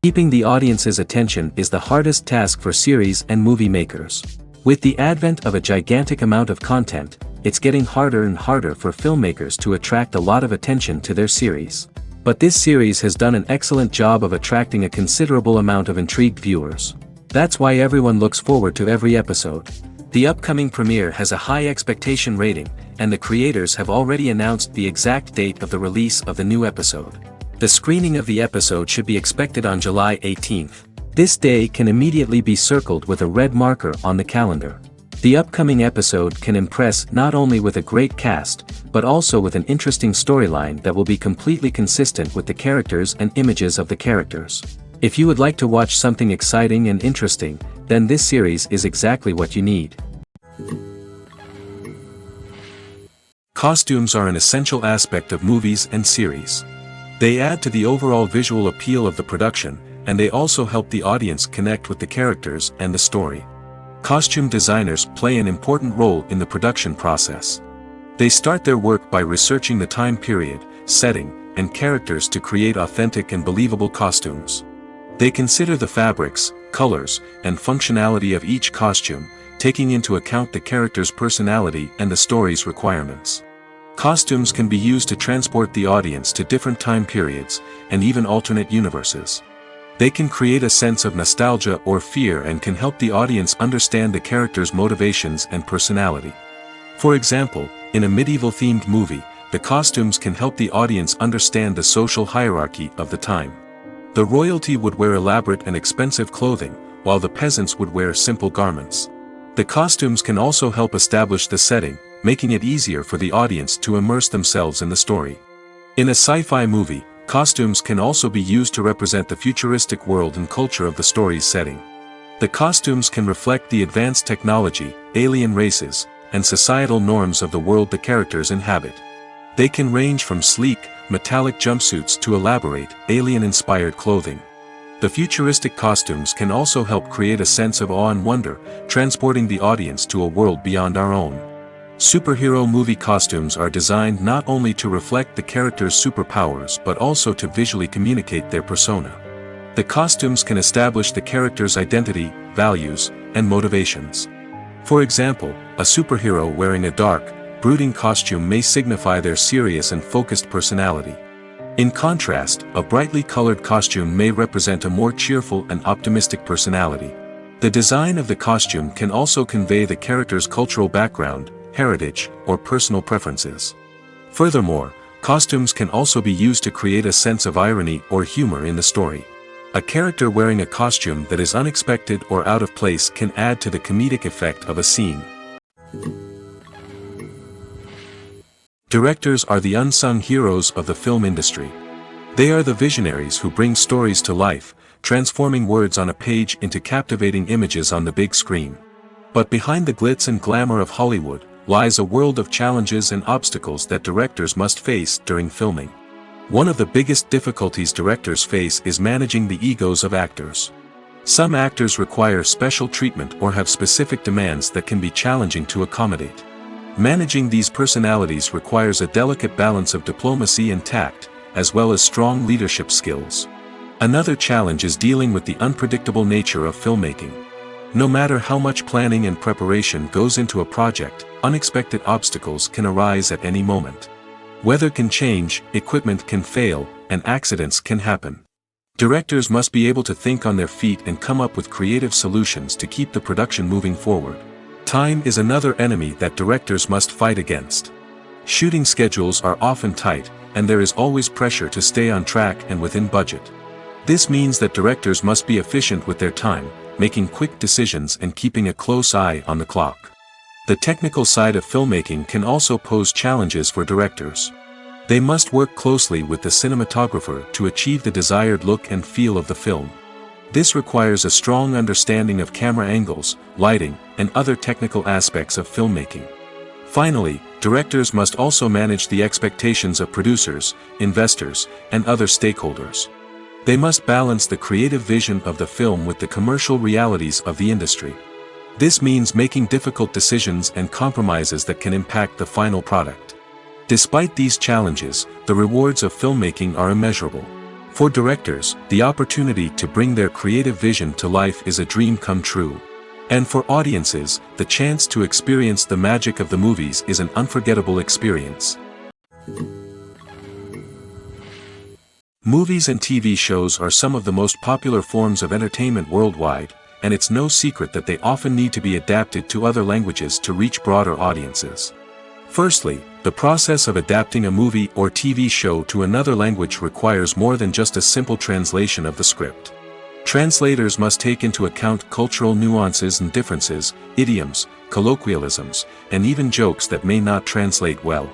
Keeping the audience's attention is the hardest task for series and movie makers. With the advent of a gigantic amount of content, it's getting harder and harder for filmmakers to attract a lot of attention to their series. But this series has done an excellent job of attracting a considerable amount of intrigued viewers. That's why everyone looks forward to every episode. The upcoming premiere has a high expectation rating, and the creators have already announced the exact date of the release of the new episode. The screening of the episode should be expected on July 18th. This day can immediately be circled with a red marker on the calendar. The upcoming episode can impress not only with a great cast, but also with an interesting storyline that will be completely consistent with the characters and images of the characters. If you would like to watch something exciting and interesting, then this series is exactly what you need. Costumes are an essential aspect of movies and series. They add to the overall visual appeal of the production, and they also help the audience connect with the characters and the story. Costume designers play an important role in the production process. They start their work by researching the time period, setting, and characters to create authentic and believable costumes. They consider the fabrics, colors, and functionality of each costume, taking into account the character's personality and the story's requirements. Costumes can be used to transport the audience to different time periods, and even alternate universes. They can create a sense of nostalgia or fear and can help the audience understand the character's motivations and personality. For example, in a medieval-themed movie, the costumes can help the audience understand the social hierarchy of the time. The royalty would wear elaborate and expensive clothing, while the peasants would wear simple garments. The costumes can also help establish the setting, making it easier for the audience to immerse themselves in the story. In a sci-fi movie, costumes can also be used to represent the futuristic world and culture of the story's setting. The costumes can reflect the advanced technology, alien races, and societal norms of the world the characters inhabit. They can range from sleek, metallic jumpsuits to elaborate, alien-inspired clothing. The futuristic costumes can also help create a sense of awe and wonder, transporting the audience to a world beyond our own. Superhero movie costumes are designed not only to reflect the character's superpowers but also to visually communicate their persona. The costumes can establish the character's identity, values, and motivations. For example, a superhero wearing a dark, brooding costume may signify their serious and focused personality. In contrast, a brightly colored costume may represent a more cheerful and optimistic personality. The design of the costume can also convey the character's cultural background, heritage, or personal preferences. Furthermore, costumes can also be used to create a sense of irony or humor in the story. A character wearing a costume that is unexpected or out of place can add to the comedic effect of a scene. Directors are the unsung heroes of the film industry. They are the visionaries who bring stories to life, transforming words on a page into captivating images on the big screen. But behind the glitz and glamour of Hollywood lies a world of challenges and obstacles that directors must face during filming. One of the biggest difficulties directors face is managing the egos of actors. Some actors require special treatment or have specific demands that can be challenging to accommodate. Managing these personalities requires a delicate balance of diplomacy and tact, as well as strong leadership skills. Another challenge is dealing with the unpredictable nature of filmmaking. No matter how much planning and preparation goes into a project, unexpected obstacles can arise at any moment. Weather can change, equipment can fail, and accidents can happen. Directors must be able to think on their feet and come up with creative solutions to keep the production moving forward. Time is another enemy that directors must fight against. Shooting schedules are often tight, and there is always pressure to stay on track and within budget. This means that directors must be efficient with their time, making quick decisions and keeping a close eye on the clock. The technical side of filmmaking can also pose challenges for directors. They must work closely with the cinematographer to achieve the desired look and feel of the film. This requires a strong understanding of camera angles, lighting, and other technical aspects of filmmaking. Finally, directors must also manage the expectations of producers, investors, and other stakeholders. They must balance the creative vision of the film with the commercial realities of the industry. This means making difficult decisions and compromises that can impact the final product. Despite these challenges, the rewards of filmmaking are immeasurable. For directors, the opportunity to bring their creative vision to life is a dream come true. And for audiences, the chance to experience the magic of the movies is an unforgettable experience. Movies and TV shows are some of the most popular forms of entertainment worldwide, and it's no secret that they often need to be adapted to other languages to reach broader audiences. Firstly, the process of adapting a movie or TV show to another language requires more than just a simple translation of the script. Translators must take into account cultural nuances and differences, idioms, colloquialisms, and even jokes that may not translate well.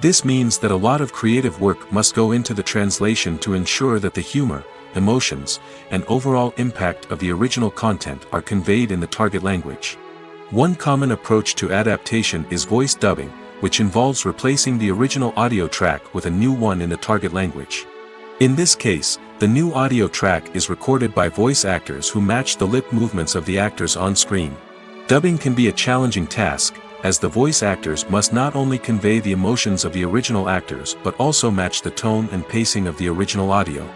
This means that a lot of creative work must go into the translation to ensure that the humor, emotions, and overall impact of the original content are conveyed in the target language. One common approach to adaptation is voice dubbing, which involves replacing the original audio track with a new one in the target language. In this case, the new audio track is recorded by voice actors who match the lip movements of the actors on screen. Dubbing can be a challenging task, as the voice actors must not only convey the emotions of the original actors but also match the tone and pacing of the original audio.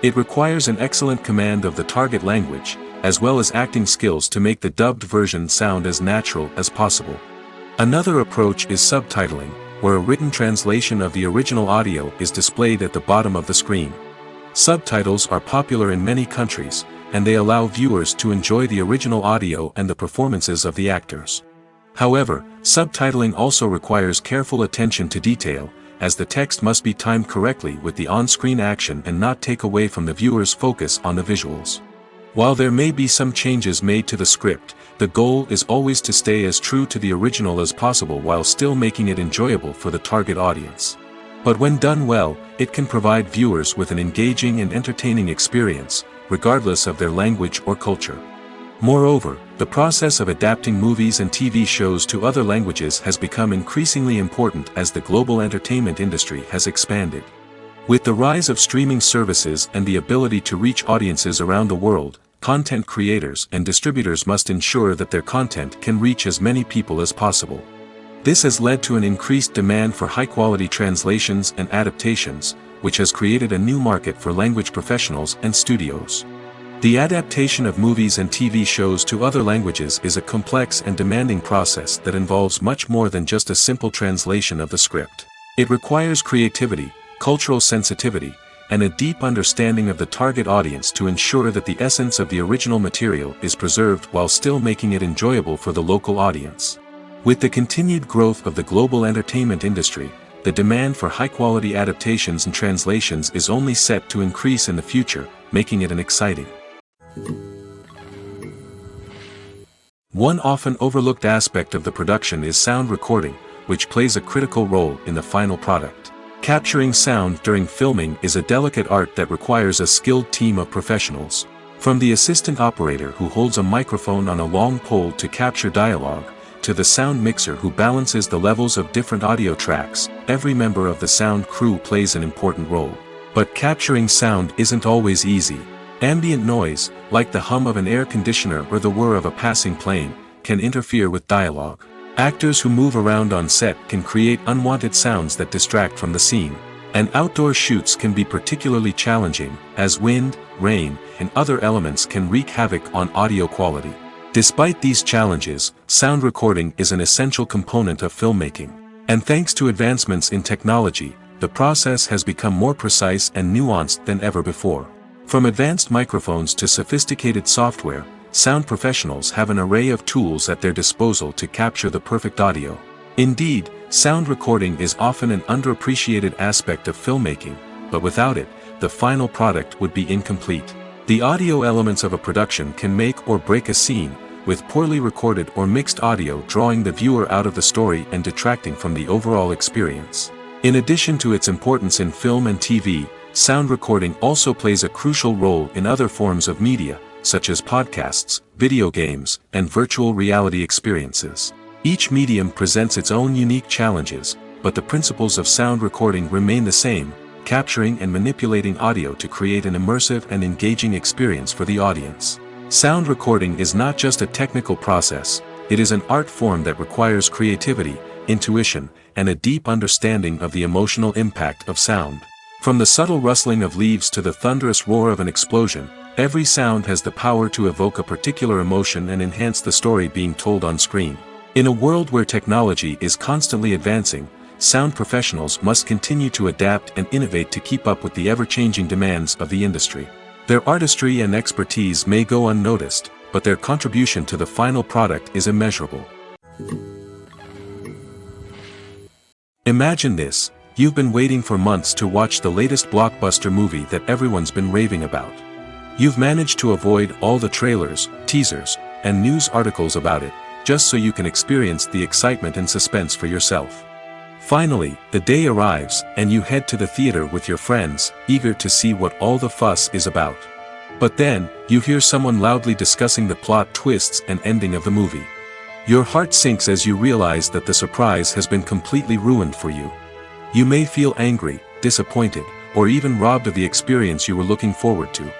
It requires an excellent command of the target language, as well as acting skills to make the dubbed version sound as natural as possible. Another approach is subtitling, where a written translation of the original audio is displayed at the bottom of the screen. Subtitles are popular in many countries, and they allow viewers to enjoy the original audio and the performances of the actors. However, subtitling also requires careful attention to detail, as the text must be timed correctly with the on-screen action and not take away from the viewer's focus on the visuals. While there may be some changes made to the script, the goal is always to stay as true to the original as possible while still making it enjoyable for the target audience. But when done well, it can provide viewers with an engaging and entertaining experience, regardless of their language or culture. Moreover, the process of adapting movies and TV shows to other languages has become increasingly important as the global entertainment industry has expanded. With the rise of streaming services and the ability to reach audiences around the world, content creators and distributors must ensure that their content can reach as many people as possible. This has led to an increased demand for high-quality translations and adaptations, which has created a new market for language professionals and studios. The adaptation of movies and TV shows to other languages is a complex and demanding process that involves much more than just a simple translation of the script. It requires creativity, cultural sensitivity, and a deep understanding of the target audience to ensure that the essence of the original material is preserved while still making it enjoyable for the local audience. With the continued growth of the global entertainment industry, the demand for high-quality adaptations and translations is only set to increase in the future, making it an exciting. One often overlooked aspect of the production is sound recording, which plays a critical role in the final product. Capturing sound during filming is a delicate art that requires a skilled team of professionals. From the assistant operator who holds a microphone on a long pole to capture dialogue, to the sound mixer who balances the levels of different audio tracks, every member of the sound crew plays an important role. But capturing sound isn't always easy. Ambient noise, like the hum of an air conditioner or the whir of a passing plane, can interfere with dialogue. Actors who move around on set can create unwanted sounds that distract from the scene. And outdoor shoots can be particularly challenging, as wind, rain, and other elements can wreak havoc on audio quality. Despite these challenges, sound recording is an essential component of filmmaking. And thanks to advancements in technology, the process has become more precise and nuanced than ever before. From advanced microphones to sophisticated software, sound professionals have an array of tools at their disposal to capture the perfect audio. Indeed, sound recording is often an underappreciated aspect of filmmaking, but without it, the final product would be incomplete. The audio elements of a production can make or break a scene, with poorly recorded or mixed audio drawing the viewer out of the story and detracting from the overall experience. In addition to its importance in film and TV, sound recording also plays a crucial role in other forms of media, such as podcasts, video games, and virtual reality experiences. Each medium presents its own unique challenges, but the principles of sound recording remain the same, capturing and manipulating audio to create an immersive and engaging experience for the audience. Sound recording is not just a technical process, it is an art form that requires creativity, intuition, and a deep understanding of the emotional impact of sound. From the subtle rustling of leaves to the thunderous roar of an explosion, every sound has the power to evoke a particular emotion and enhance the story being told on screen. In a world where technology is constantly advancing, sound professionals must continue to adapt and innovate to keep up with the ever-changing demands of the industry. Their artistry and expertise may go unnoticed, but their contribution to the final product is immeasurable. Imagine this: you've been waiting for months to watch the latest blockbuster movie that everyone's been raving about. You've managed to avoid all the trailers, teasers, and news articles about it, just so you can experience the excitement and suspense for yourself. Finally, the day arrives, and you head to the theater with your friends, eager to see what all the fuss is about. But then, you hear someone loudly discussing the plot twists and ending of the movie. Your heart sinks as you realize that the surprise has been completely ruined for you. You may feel angry, disappointed, or even robbed of the experience you were looking forward to.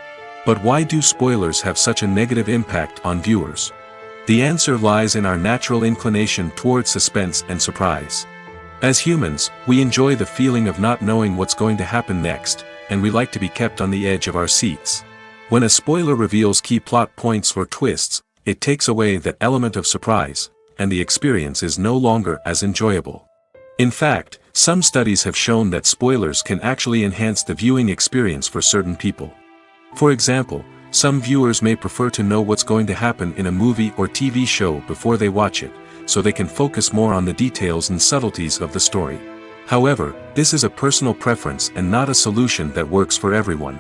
But why do spoilers have such a negative impact on viewers? The answer lies in our natural inclination towards suspense and surprise. As humans, we enjoy the feeling of not knowing what's going to happen next, and we like to be kept on the edge of our seats. When a spoiler reveals key plot points or twists, it takes away that element of surprise, and the experience is no longer as enjoyable. In fact, some studies have shown that spoilers can actually enhance the viewing experience for certain people. For example, some viewers may prefer to know what's going to happen in a movie or TV show before they watch it, so they can focus more on the details and subtleties of the story. However, this is a personal preference and not a solution that works for everyone.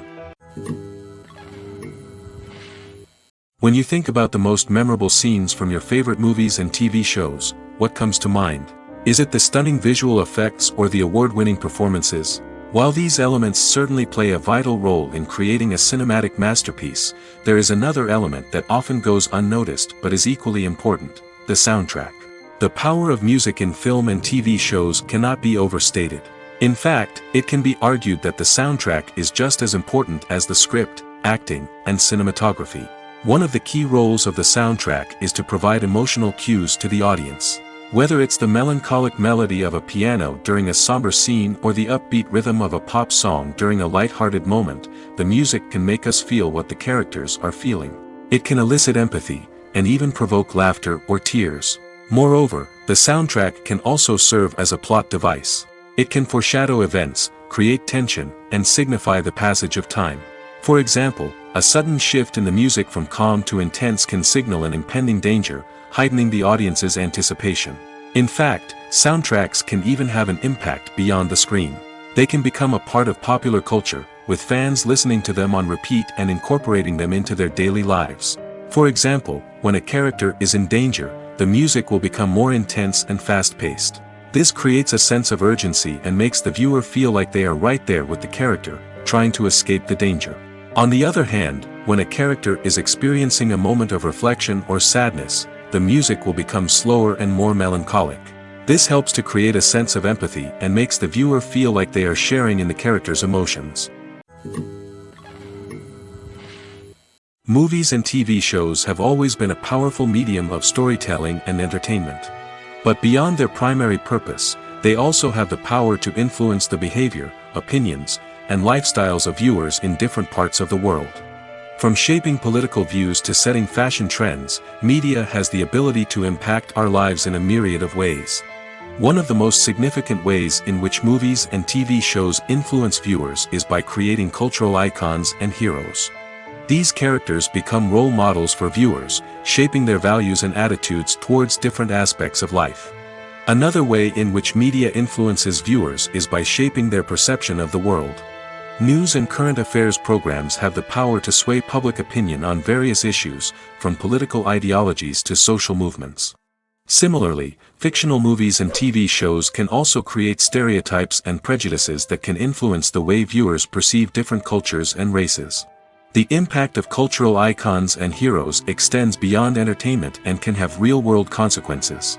When you think about the most memorable scenes from your favorite movies and TV shows, what comes to mind? Is it the stunning visual effects or the award-winning performances? While these elements certainly play a vital role in creating a cinematic masterpiece, there is another element that often goes unnoticed but is equally important: the soundtrack. The power of music in film and TV shows cannot be overstated. In fact, it can be argued that the soundtrack is just as important as the script, acting, and cinematography. One of the key roles of the soundtrack is to provide emotional cues to the audience. Whether it's the melancholic melody of a piano during a somber scene or the upbeat rhythm of a pop song during a light-hearted moment, the music can make us feel what the characters are feeling. It can elicit empathy, and even provoke laughter or tears. Moreover, the soundtrack can also serve as a plot device. It can foreshadow events, create tension, and signify the passage of time. For example, a sudden shift in the music from calm to intense can signal an impending danger, heightening the audience's anticipation. In fact, soundtracks can even have an impact beyond the screen. They can become a part of popular culture, with fans listening to them on repeat and incorporating them into their daily lives. For example, when a character is in danger, the music will become more intense and fast-paced. This creates a sense of urgency and makes the viewer feel like they are right there with the character, trying to escape the danger. On the other hand, when a character is experiencing a moment of reflection or sadness, the music will become slower and more melancholic. This helps to create a sense of empathy and makes the viewer feel like they are sharing in the character's emotions. Movies and TV shows have always been a powerful medium of storytelling and entertainment. But beyond their primary purpose, they also have the power to influence the behavior, opinions, and lifestyles of viewers in different parts of the world. From shaping political views to setting fashion trends, media has the ability to impact our lives in a myriad of ways. One of the most significant ways in which movies and TV shows influence viewers is by creating cultural icons and heroes. These characters become role models for viewers, shaping their values and attitudes towards different aspects of life. Another way in which media influences viewers is by shaping their perception of the world. News and current affairs programs have the power to sway public opinion on various issues, from political ideologies to social movements. Similarly, fictional movies and TV shows can also create stereotypes and prejudices that can influence the way viewers perceive different cultures and races. The impact of cultural icons and heroes extends beyond entertainment and can have real-world consequences.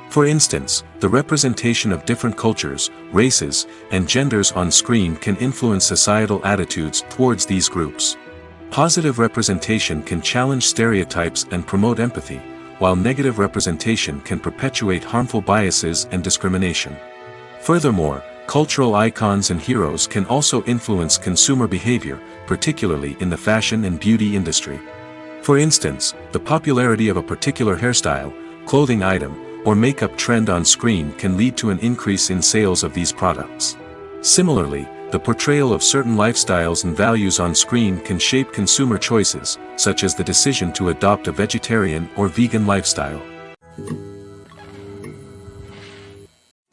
For instance, the representation of different cultures, races, and genders on screen can influence societal attitudes towards these groups. Positive representation can challenge stereotypes and promote empathy, while negative representation can perpetuate harmful biases and discrimination. Furthermore, Cultural icons and heroes can also influence consumer behavior, particularly in the fashion and beauty industry. For instance, the popularity of a particular hairstyle, clothing item, or makeup trend on screen can lead to an increase in sales of these products. Similarly, the portrayal of certain lifestyles and values on screen can shape consumer choices, such as the decision to adopt a vegetarian or vegan lifestyle.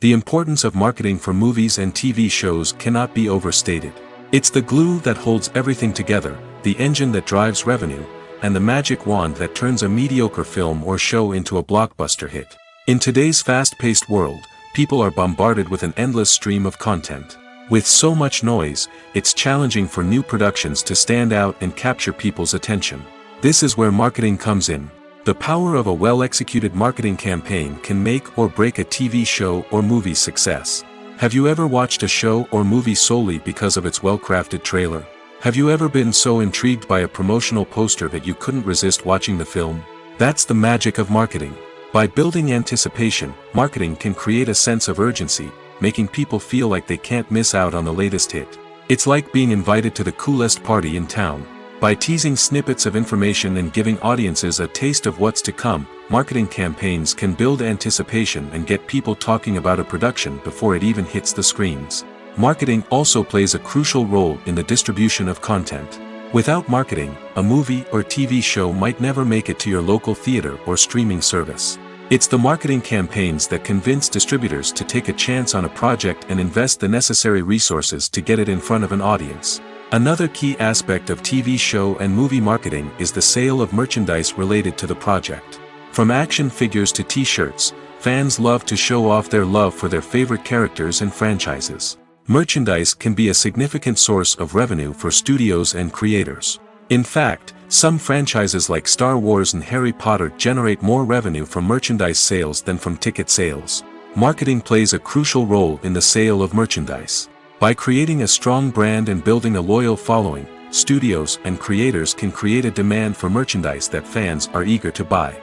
The importance of marketing for movies and TV shows cannot be overstated. It's the glue that holds everything together, the engine that drives revenue, and the magic wand that turns a mediocre film or show into a blockbuster hit. In today's fast-paced world, people are bombarded with an endless stream of content. With so much noise, it's challenging for new productions to stand out and capture people's attention. This is where marketing comes in. The power of a well-executed marketing campaign can make or break a TV show or movie's success. Have you ever watched a show or movie solely because of its well-crafted trailer? Have you ever been so intrigued by a promotional poster that you couldn't resist watching the film? That's the magic of marketing. By building anticipation, marketing can create a sense of urgency, making people feel like they can't miss out on the latest hit. It's like being invited to the coolest party in town. By teasing snippets of information and giving audiences a taste of what's to come, marketing campaigns can build anticipation and get people talking about a production before it even hits the screens. Marketing also plays a crucial role in the distribution of content. Without marketing, a movie or TV show might never make it to your local theater or streaming service. It's the marketing campaigns that convince distributors to take a chance on a project and invest the necessary resources to get it in front of an audience. Another key aspect of TV show and movie marketing is the sale of merchandise related to the project. From action figures to t-shirts, fans love to show off their love for their favorite characters and franchises. Merchandise can be a significant source of revenue for studios and creators. In fact, some franchises like Star Wars and Harry Potter generate more revenue from merchandise sales than from ticket sales. Marketing plays a crucial role in the sale of merchandise. By creating a strong brand and building a loyal following, studios and creators can create a demand for merchandise that fans are eager to buy.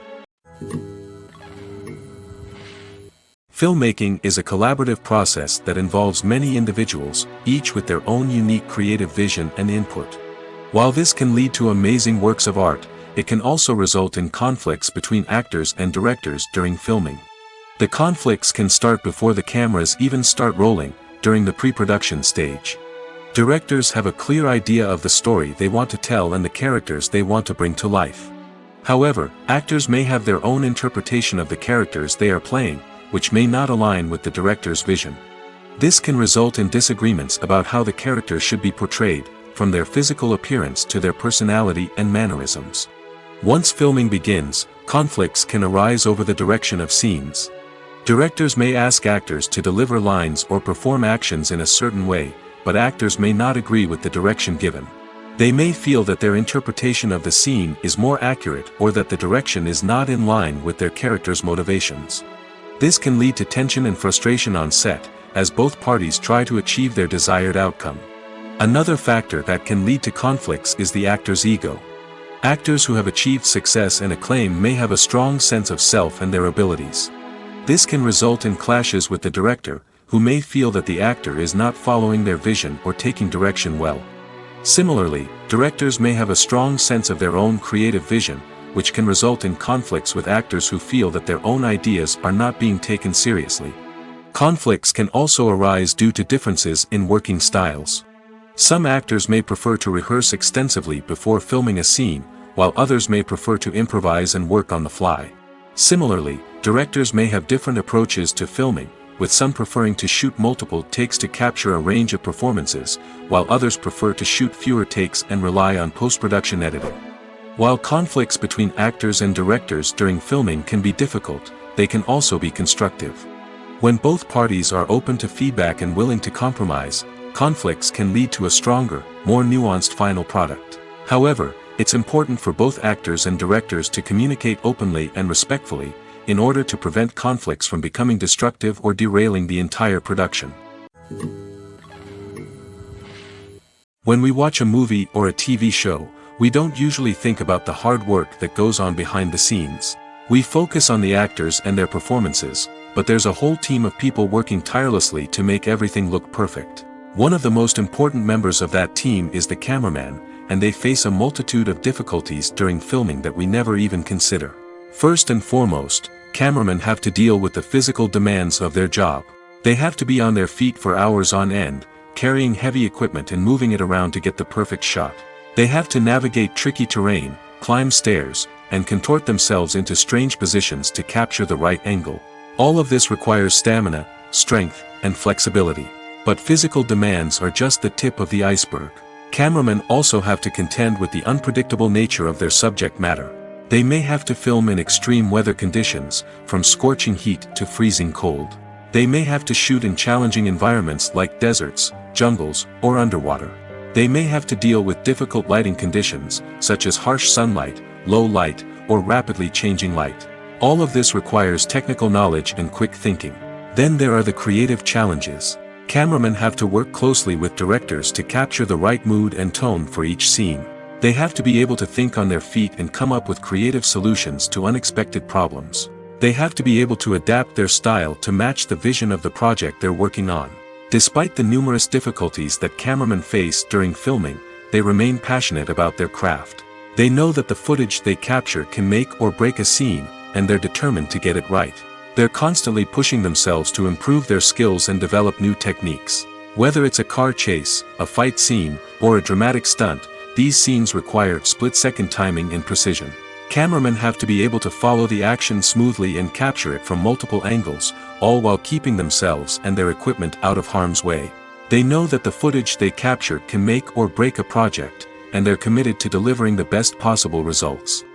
Filmmaking is a collaborative process that involves many individuals, each with their own unique creative vision and input. While this can lead to amazing works of art, it can also result in conflicts between actors and directors during filming. The conflicts can start before the cameras even start rolling, during the pre-production stage. Directors have a clear idea of the story they want to tell and the characters they want to bring to life. However, actors may have their own interpretation of the characters they are playing, which may not align with the director's vision. This can result in disagreements about how the characters should be portrayed, from their physical appearance to their personality and mannerisms. Once filming begins, conflicts can arise over the direction of scenes. Directors may ask actors to deliver lines or perform actions in a certain way, but actors may not agree with the direction given. They may feel that their interpretation of the scene is more accurate or that the direction is not in line with their character's motivations. This can lead to tension and frustration on set, as both parties try to achieve their desired outcome. Another factor that can lead to conflicts is the actor's ego. Actors who have achieved success and acclaim may have a strong sense of self and their abilities. This can result in clashes with the director, who may feel that the actor is not following their vision or taking direction well. Similarly, directors may have a strong sense of their own creative vision, which can result in conflicts with actors who feel that their own ideas are not being taken seriously. Conflicts can also arise due to differences in working styles. Some actors may prefer to rehearse extensively before filming a scene, while others may prefer to improvise and work on the fly. Similarly, directors may have different approaches to filming, with some preferring to shoot multiple takes to capture a range of performances, while others prefer to shoot fewer takes and rely on post-production editing. While conflicts between actors and directors during filming can be difficult, they can also be constructive. When both parties are open to feedback and willing to compromise, conflicts can lead to a stronger, more nuanced final product. However, it's important for both actors and directors to communicate openly and respectfully, in order to prevent conflicts from becoming destructive or derailing the entire production. When we watch a movie or a TV show, we don't usually think about the hard work that goes on behind the scenes. We focus on the actors and their performances, but there's a whole team of people working tirelessly to make everything look perfect. One of the most important members of that team is the cameraman, and they face a multitude of difficulties during filming that we never even consider. First and foremost, cameramen have to deal with the physical demands of their job. They have to be on their feet for hours on end, carrying heavy equipment and moving it around to get the perfect shot. They have to navigate tricky terrain, climb stairs, and contort themselves into strange positions to capture the right angle. All of this requires stamina, strength, and flexibility. But physical demands are just the tip of the iceberg. Cameramen also have to contend with the unpredictable nature of their subject matter. They may have to film in extreme weather conditions, from scorching heat to freezing cold. They may have to shoot in challenging environments like deserts, jungles, or underwater. They may have to deal with difficult lighting conditions, such as harsh sunlight, low light, or rapidly changing light. All of this requires technical knowledge and quick thinking. Then there are the creative challenges. Cameramen have to work closely with directors to capture the right mood and tone for each scene. They have to be able to think on their feet and come up with creative solutions to unexpected problems. They have to be able to adapt their style to match the vision of the project they're working on. Despite the numerous difficulties that cameramen face during filming, they remain passionate about their craft. They know that the footage they capture can make or break a scene, and they're determined to get it right. They're constantly pushing themselves to improve their skills and develop new techniques. Whether it's a car chase, a fight scene, or a dramatic stunt, these scenes require split-second timing and precision. Cameramen have to be able to follow the action smoothly and capture it from multiple angles, all while keeping themselves and their equipment out of harm's way. They know that the footage they capture can make or break a project, and they're committed to delivering the best possible results.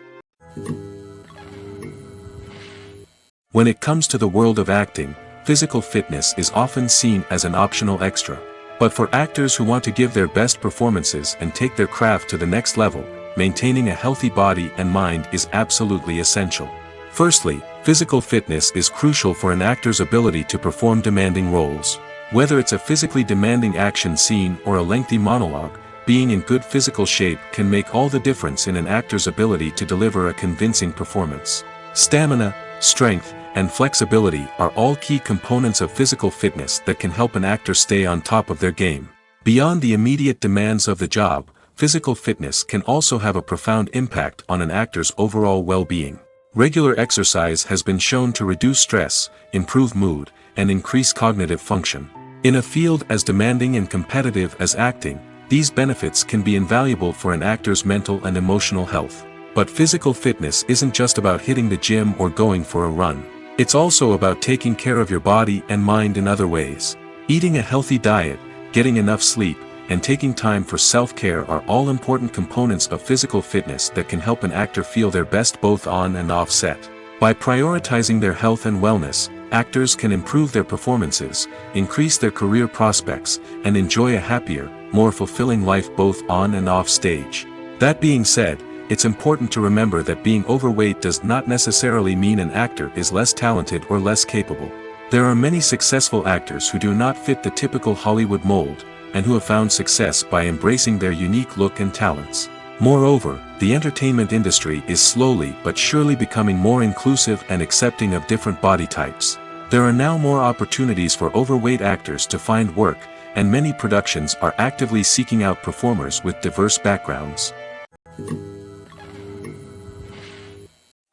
When it comes to the world of acting, physical fitness is often seen as an optional extra. But for actors who want to give their best performances and take their craft to the next level, maintaining a healthy body and mind is absolutely essential. Firstly, physical fitness is crucial for an actor's ability to perform demanding roles. Whether it's a physically demanding action scene or a lengthy monologue, being in good physical shape can make all the difference in an actor's ability to deliver a convincing performance. Stamina, strength, and flexibility are all key components of physical fitness that can help an actor stay on top of their game. Beyond the immediate demands of the job, physical fitness can also have a profound impact on an actor's overall well-being. Regular exercise has been shown to reduce stress, improve mood, and increase cognitive function. In a field as demanding and competitive as acting, these benefits can be invaluable for an actor's mental and emotional health. But physical fitness isn't just about hitting the gym or going for a run. It's also about taking care of your body and mind in other ways. Eating a healthy diet, getting enough sleep, and taking time for self-care are all important components of physical fitness that can help an actor feel their best both on and off set. By prioritizing their health and wellness, actors can improve their performances, increase their career prospects, and enjoy a happier, more fulfilling life both on and off stage. That being said, it's important to remember that being overweight does not necessarily mean an actor is less talented or less capable. There are many successful actors who do not fit the typical Hollywood mold, and who have found success by embracing their unique look and talents. Moreover, the entertainment industry is slowly but surely becoming more inclusive and accepting of different body types. There are now more opportunities for overweight actors to find work, and many productions are actively seeking out performers with diverse backgrounds.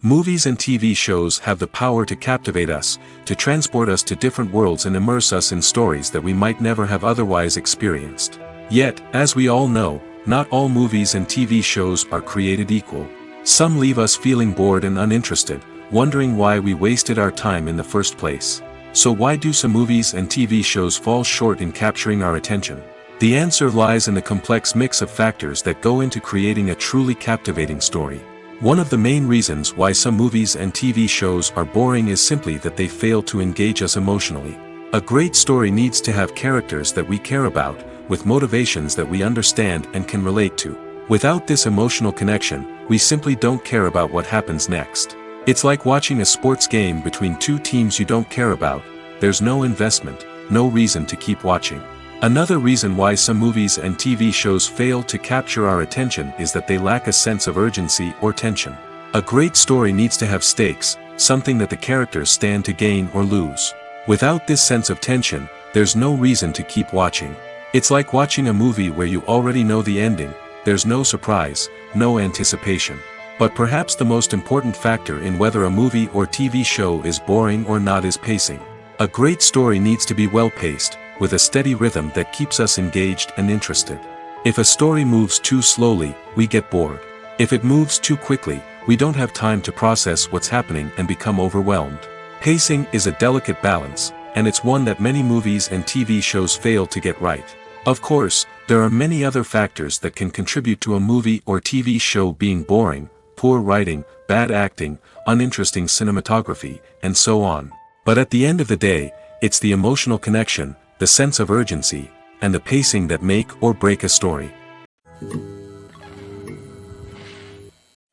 Movies and TV shows have the power to captivate us, to transport us to different worlds and immerse us in stories that we might never have otherwise experienced. Yet, as we all know, not all movies and TV shows are created equal. Some leave us feeling bored and uninterested, wondering why we wasted our time in the first place. So why do some movies and TV shows fall short in capturing our attention? The answer lies in the complex mix of factors that go into creating a truly captivating story. One of the main reasons why some movies and TV shows are boring is simply that they fail to engage us emotionally. A great story needs to have characters that we care about, with motivations that we understand and can relate to. Without this emotional connection, we simply don't care about what happens next. It's like watching a sports game between two teams you don't care about. There's no investment, no reason to keep watching. Another reason why some movies and TV shows fail to capture our attention is that they lack a sense of urgency or tension. A great story needs to have stakes, something that the characters stand to gain or lose. Without this sense of tension, there's no reason to keep watching. It's like watching a movie where you already know the ending, there's no surprise, no anticipation. But perhaps the most important factor in whether a movie or TV show is boring or not is pacing. A great story needs to be well-paced, with a steady rhythm that keeps us engaged and interested. If a story moves too slowly, we get bored. If it moves too quickly, we don't have time to process what's happening and become overwhelmed. Pacing is a delicate balance, and it's one that many movies and TV shows fail to get right. Of course, there are many other factors that can contribute to a movie or TV show being boring: poor writing, bad acting, uninteresting cinematography, and so on. But at the end of the day, it's the emotional connection, the sense of urgency, and the pacing that make or break a story.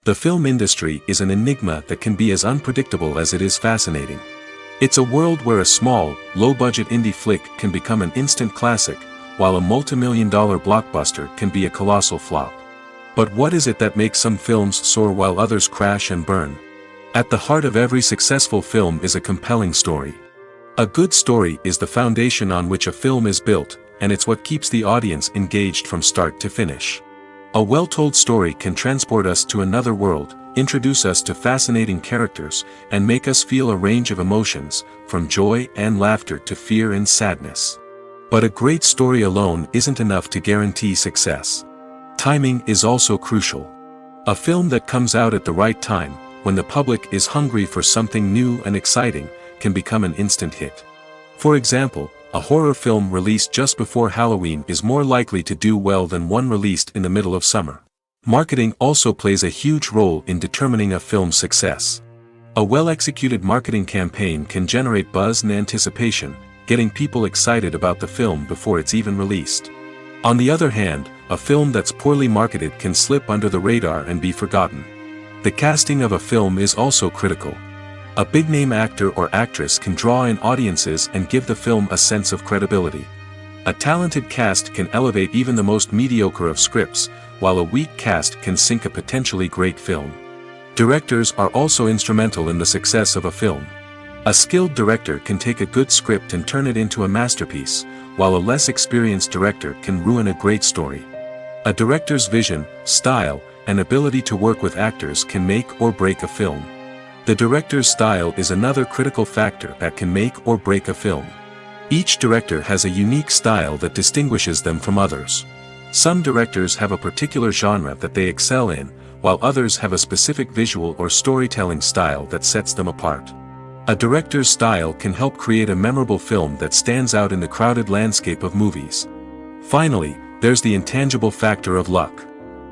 The film industry is an enigma that can be as unpredictable as it is fascinating. It's a world where a small, low-budget indie flick can become an instant classic, while a multi-million-dollar blockbuster can be a colossal flop. But what is it that makes some films soar while others crash and burn? At the heart of every successful film is a compelling story. A good story is the foundation on which a film is built, and it's what keeps the audience engaged from start to finish. A well-told story can transport us to another world, introduce us to fascinating characters, and make us feel a range of emotions, from joy and laughter to fear and sadness. But a great story alone isn't enough to guarantee success. Timing is also crucial. A film that comes out at the right time, when the public is hungry for something new and exciting, can become an instant hit. For example, a horror film released just before Halloween is more likely to do well than one released in the middle of summer. Marketing also plays a huge role in determining a film's success. A well-executed marketing campaign can generate buzz and anticipation, getting people excited about the film before it's even released. On the other hand, a film that's poorly marketed can slip under the radar and be forgotten. The casting of a film is also critical. A big-name actor or actress can draw in audiences and give the film a sense of credibility. A talented cast can elevate even the most mediocre of scripts, while a weak cast can sink a potentially great film. Directors are also instrumental in the success of a film. A skilled director can take a good script and turn it into a masterpiece, while a less experienced director can ruin a great story. A director's vision, style, and ability to work with actors can make or break a film. The director's style is another critical factor that can make or break a film. Each director has a unique style that distinguishes them from others. Some directors have a particular genre that they excel in, while others have a specific visual or storytelling style that sets them apart. A director's style can help create a memorable film that stands out in the crowded landscape of movies. Finally, there's the intangible factor of luck.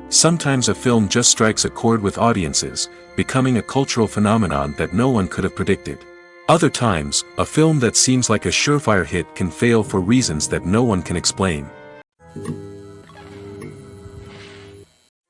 Sometimes a film just strikes a chord with audiences, becoming a cultural phenomenon that no one could have predicted. Other times, a film that seems like a surefire hit can fail for reasons that no one can explain.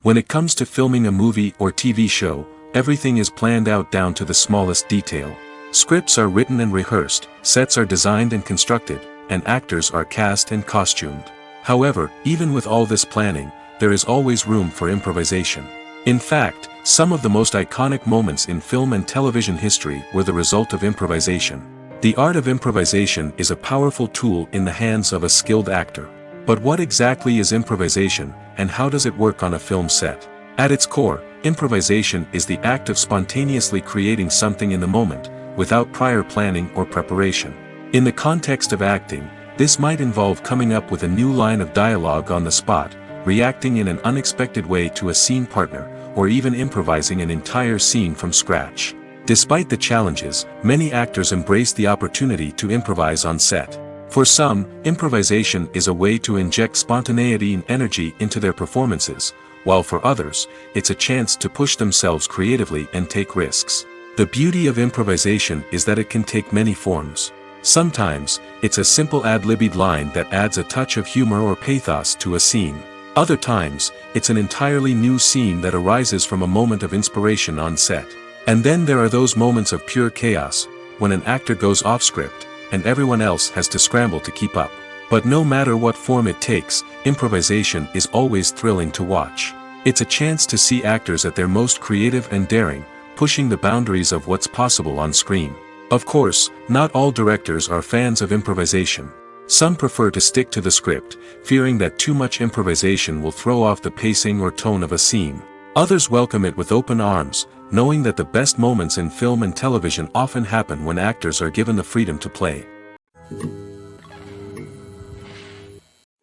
When it comes to filming a movie or TV show, everything is planned out down to the smallest detail. Scripts are written and rehearsed, sets are designed and constructed, and actors are cast and costumed. However, even with all this planning, there is always room for improvisation. In fact, some of the most iconic moments in film and television history were the result of improvisation. The art of improvisation is a powerful tool in the hands of a skilled actor. But what exactly is improvisation, and how does it work on a film set? At its core, improvisation is the act of spontaneously creating something in the moment, without prior planning or preparation. In the context of acting, this might involve coming up with a new line of dialogue on the spot, reacting in an unexpected way to a scene partner, or even improvising an entire scene from scratch. Despite the challenges, many actors embrace the opportunity to improvise on set. For some, improvisation is a way to inject spontaneity and energy into their performances, while for others, it's a chance to push themselves creatively and take risks. The beauty of improvisation is that it can take many forms. Sometimes, it's a simple ad-libbed line that adds a touch of humor or pathos to a scene. Other times, it's an entirely new scene that arises from a moment of inspiration on set. And then there are those moments of pure chaos, when an actor goes off script, and everyone else has to scramble to keep up. But no matter what form it takes, improvisation is always thrilling to watch. It's a chance to see actors at their most creative and daring, pushing the boundaries of what's possible on screen. Of course, not all directors are fans of improvisation. Some prefer to stick to the script, fearing that too much improvisation will throw off the pacing or tone of a scene. Others welcome it with open arms, knowing that the best moments in film and television often happen when actors are given the freedom to play.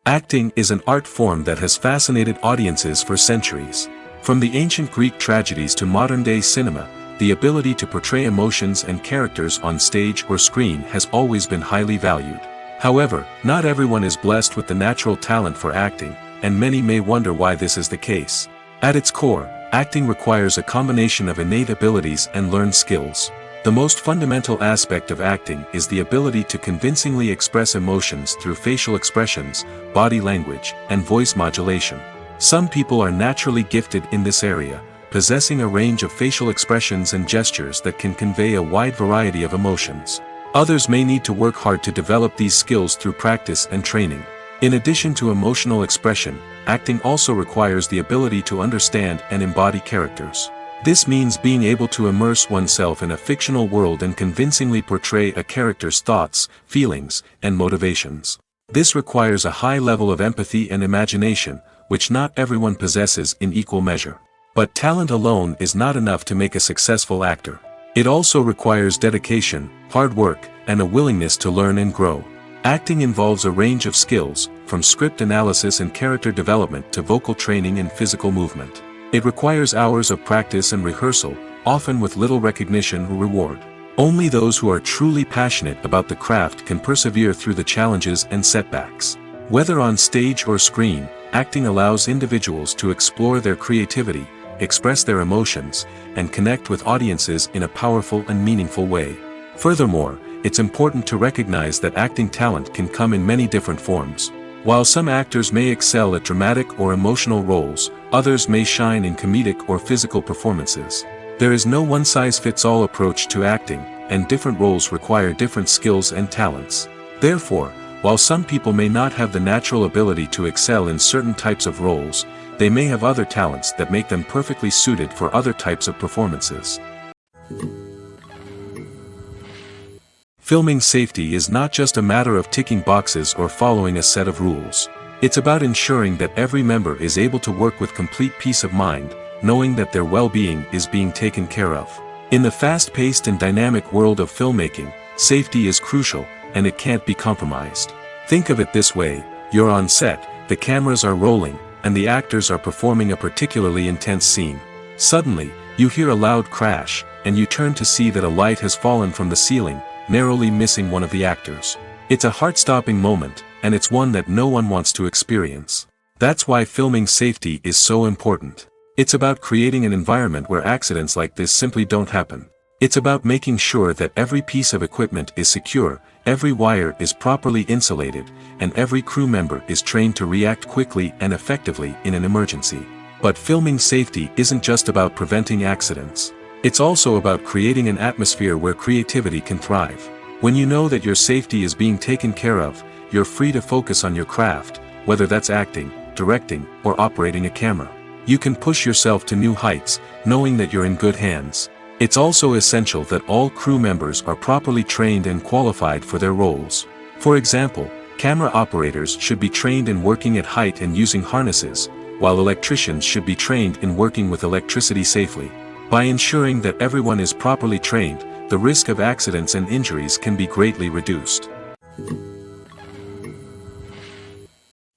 Acting is an art form that has fascinated audiences for centuries. From the ancient Greek tragedies to modern-day cinema, the ability to portray emotions and characters on stage or screen has always been highly valued. However, not everyone is blessed with the natural talent for acting, and many may wonder why this is the case. At its core, acting requires a combination of innate abilities and learned skills. The most fundamental aspect of acting is the ability to convincingly express emotions through facial expressions, body language, and voice modulation. Some people are naturally gifted in this area, possessing a range of facial expressions and gestures that can convey a wide variety of emotions. Others may need to work hard to develop these skills through practice and training. In addition to emotional expression, acting also requires the ability to understand and embody characters. This means being able to immerse oneself in a fictional world and convincingly portray a character's thoughts, feelings, and motivations. This requires a high level of empathy and imagination, which not everyone possesses in equal measure. But talent alone is not enough to make a successful actor. It also requires dedication, hard work, and a willingness to learn and grow. Acting involves a range of skills, from script analysis and character development to vocal training and physical movement. It requires hours of practice and rehearsal, often with little recognition or reward. Only those who are truly passionate about the craft can persevere through the challenges and setbacks. Whether on stage or screen, acting allows individuals to explore their creativity, express their emotions, and connect with audiences in a powerful and meaningful way. Furthermore, it's important to recognize that acting talent can come in many different forms. While some actors may excel at dramatic or emotional roles, others may shine in comedic or physical performances. There is no one-size-fits-all approach to acting, and different roles require different skills and talents. Therefore, while some people may not have the natural ability to excel in certain types of roles, they may have other talents that make them perfectly suited for other types of performances. Filming safety is not just a matter of ticking boxes or following a set of rules. It's about ensuring that every member is able to work with complete peace of mind, knowing that their well-being is being taken care of. In the fast-paced and dynamic world of filmmaking, safety is crucial, and it can't be compromised. Think of it this way: you're on set, the cameras are rolling, and the actors are performing a particularly intense scene. Suddenly, you hear a loud crash, and you turn to see that a light has fallen from the ceiling, narrowly missing one of the actors. It's a heart-stopping moment, and it's one that no one wants to experience. That's why filming safety is so important. It's about creating an environment where accidents like this simply don't happen. It's about making sure that every piece of equipment is secure, every wire is properly insulated, and every crew member is trained to react quickly and effectively in an emergency. But filming safety isn't just about preventing accidents. It's also about creating an atmosphere where creativity can thrive. When you know that your safety is being taken care of, you're free to focus on your craft, whether that's acting, directing, or operating a camera. You can push yourself to new heights, knowing that you're in good hands. It's also essential that all crew members are properly trained and qualified for their roles. For example, camera operators should be trained in working at height and using harnesses, while electricians should be trained in working with electricity safely. By ensuring that everyone is properly trained, the risk of accidents and injuries can be greatly reduced.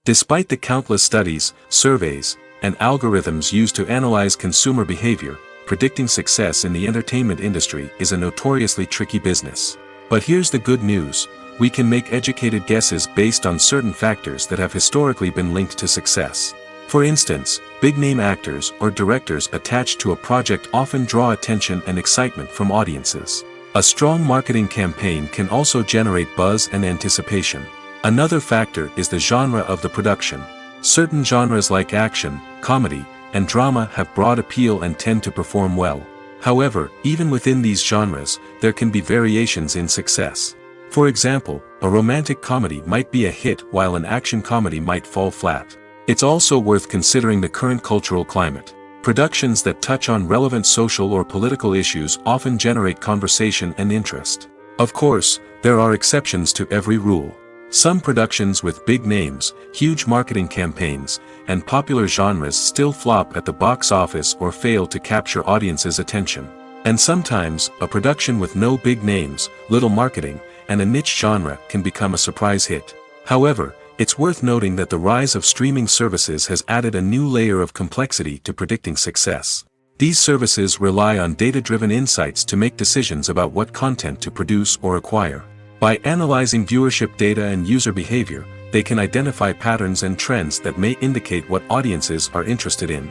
Despite the countless studies, surveys, and algorithms used to analyze consumer behavior, predicting success in the entertainment industry is a notoriously tricky business. But here's the good news: we can make educated guesses based on certain factors that have historically been linked to success. For instance, big-name actors or directors attached to a project often draw attention and excitement from audiences. A strong marketing campaign can also generate buzz and anticipation. Another factor is the genre of the production. Certain genres like action, comedy, and drama have broad appeal and tend to perform well. However, even within these genres, there can be variations in success. For example, a romantic comedy might be a hit while an action comedy might fall flat. It's also worth considering the current cultural climate. Productions that touch on relevant social or political issues often generate conversation and interest. Of course, there are exceptions to every rule. Some productions with big names, huge marketing campaigns, and popular genres still flop at the box office or fail to capture audiences' attention. And sometimes, a production with no big names, little marketing, and a niche genre can become a surprise hit. However, it's worth noting that the rise of streaming services has added a new layer of complexity to predicting success. These services rely on data-driven insights to make decisions about what content to produce or acquire. By analyzing viewership data and user behavior, they can identify patterns and trends that may indicate what audiences are interested in.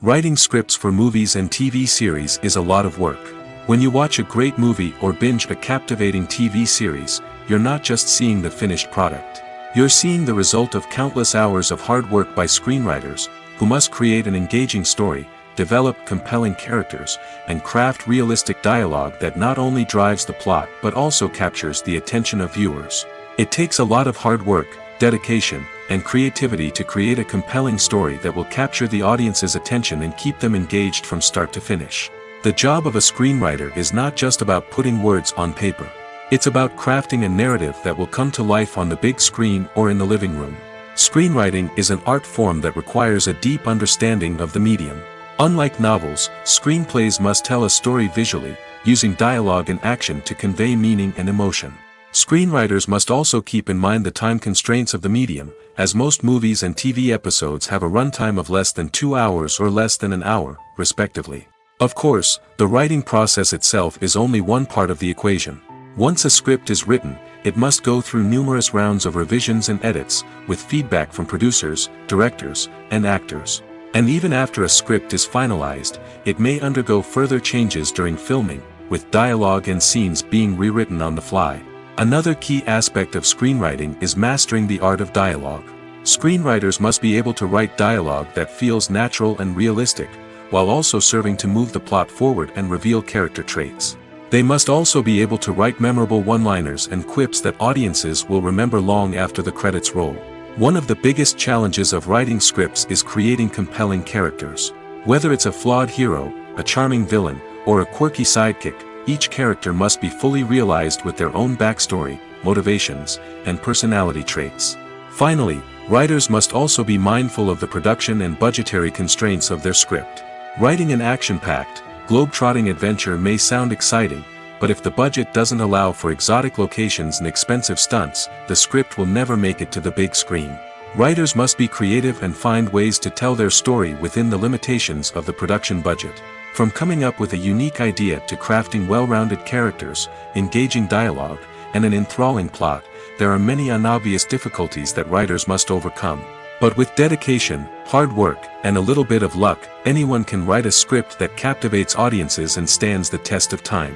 Writing scripts for movies and TV series is a lot of work. When you watch a great movie or binge a captivating TV series, you're not just seeing the finished product. You're seeing the result of countless hours of hard work by screenwriters, who must create an engaging story, develop compelling characters, and craft realistic dialogue that not only drives the plot but also captures the attention of viewers. It takes a lot of hard work, dedication, and creativity to create a compelling story that will capture the audience's attention and keep them engaged from start to finish. The job of a screenwriter is not just about putting words on paper. It's about crafting a narrative that will come to life on the big screen or in the living room. Screenwriting is an art form that requires a deep understanding of the medium. Unlike novels, screenplays must tell a story visually, using dialogue and action to convey meaning and emotion. Screenwriters must also keep in mind the time constraints of the medium, as most movies and TV episodes have a runtime of less than 2 hours or less than an hour, respectively. Of course, the writing process itself is only one part of the equation. Once a script is written, it must go through numerous rounds of revisions and edits, with feedback from producers, directors, and actors. And even after a script is finalized, it may undergo further changes during filming, with dialogue and scenes being rewritten on the fly. Another key aspect of screenwriting is mastering the art of dialogue. Screenwriters must be able to write dialogue that feels natural and realistic, while also serving to move the plot forward and reveal character traits. They must also be able to write memorable one-liners and quips that audiences will remember long after the credits roll. One of the biggest challenges of writing scripts is creating compelling characters. Whether it's a flawed hero, a charming villain, or a quirky sidekick, each character must be fully realized with their own backstory, motivations, and personality traits. Finally, writers must also be mindful of the production and budgetary constraints of their script. Writing an action-packed, globe-trotting adventure may sound exciting, but if the budget doesn't allow for exotic locations and expensive stunts, the script will never make it to the big screen. Writers must be creative and find ways to tell their story within the limitations of the production budget. From coming up with a unique idea to crafting well-rounded characters, engaging dialogue, and an enthralling plot, there are many unobvious difficulties that writers must overcome. But with dedication, hard work, and a little bit of luck, anyone can write a script that captivates audiences and stands the test of time.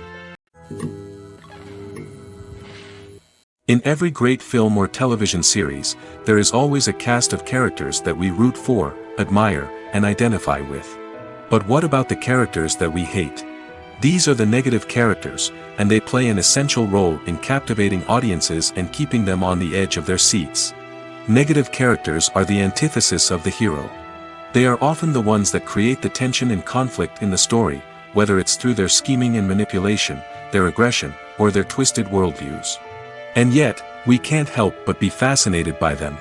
In every great film or television series, there is always a cast of characters that we root for, admire, and identify with. But what about the characters that we hate? These are the negative characters, and they play an essential role in captivating audiences and keeping them on the edge of their seats. Negative characters are the antithesis of the hero. They are often the ones that create the tension and conflict in the story, whether it's through their scheming and manipulation, their aggression, or their twisted worldviews. And yet, we can't help but be fascinated by them.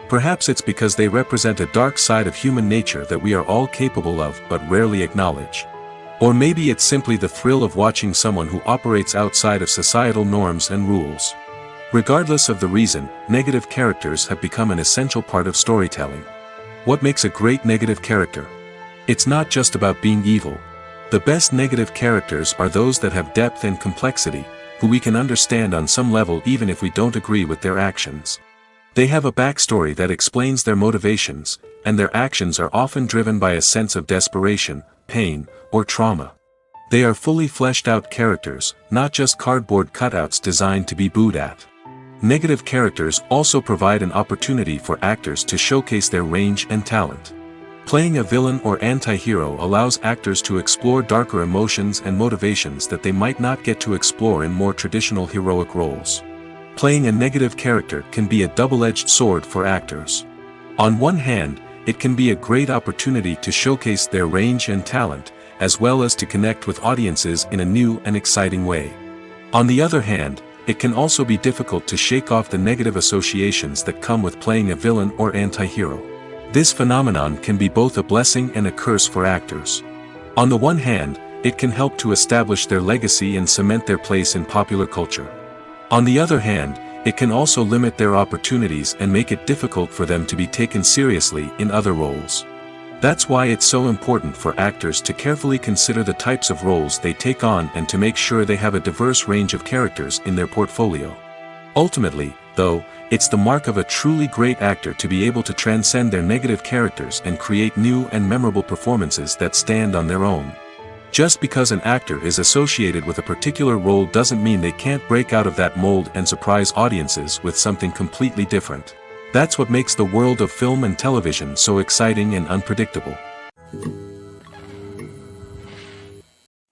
Perhaps it's because they represent a dark side of human nature that we are all capable of but rarely acknowledge. Or maybe it's simply the thrill of watching someone who operates outside of societal norms and rules. Regardless of the reason, negative characters have become an essential part of storytelling. What makes a great negative character? It's not just about being evil. The best negative characters are those that have depth and complexity, who we can understand on some level even if we don't agree with their actions. They have a backstory that explains their motivations, and their actions are often driven by a sense of desperation, pain, or trauma. They are fully fleshed out characters, not just cardboard cutouts designed to be booed at. Negative characters also provide an opportunity for actors to showcase their range and talent. Playing a villain or anti-hero allows actors to explore darker emotions and motivations that they might not get to explore in more traditional heroic roles. Playing a negative character can be a double-edged sword for actors. On one hand, it can be a great opportunity to showcase their range and talent, as well as to connect with audiences in a new and exciting way. On the other hand, it can also be difficult to shake off the negative associations that come with playing a villain or anti-hero. This phenomenon can be both a blessing and a curse for actors. On the one hand, it can help to establish their legacy and cement their place in popular culture. On the other hand, it can also limit their opportunities and make it difficult for them to be taken seriously in other roles. That's why it's so important for actors to carefully consider the types of roles they take on and to make sure they have a diverse range of characters in their portfolio. Ultimately, though, it's the mark of a truly great actor to be able to transcend their negative characters and create new and memorable performances that stand on their own. Just because an actor is associated with a particular role doesn't mean they can't break out of that mold and surprise audiences with something completely different. That's what makes the world of film and television so exciting and unpredictable.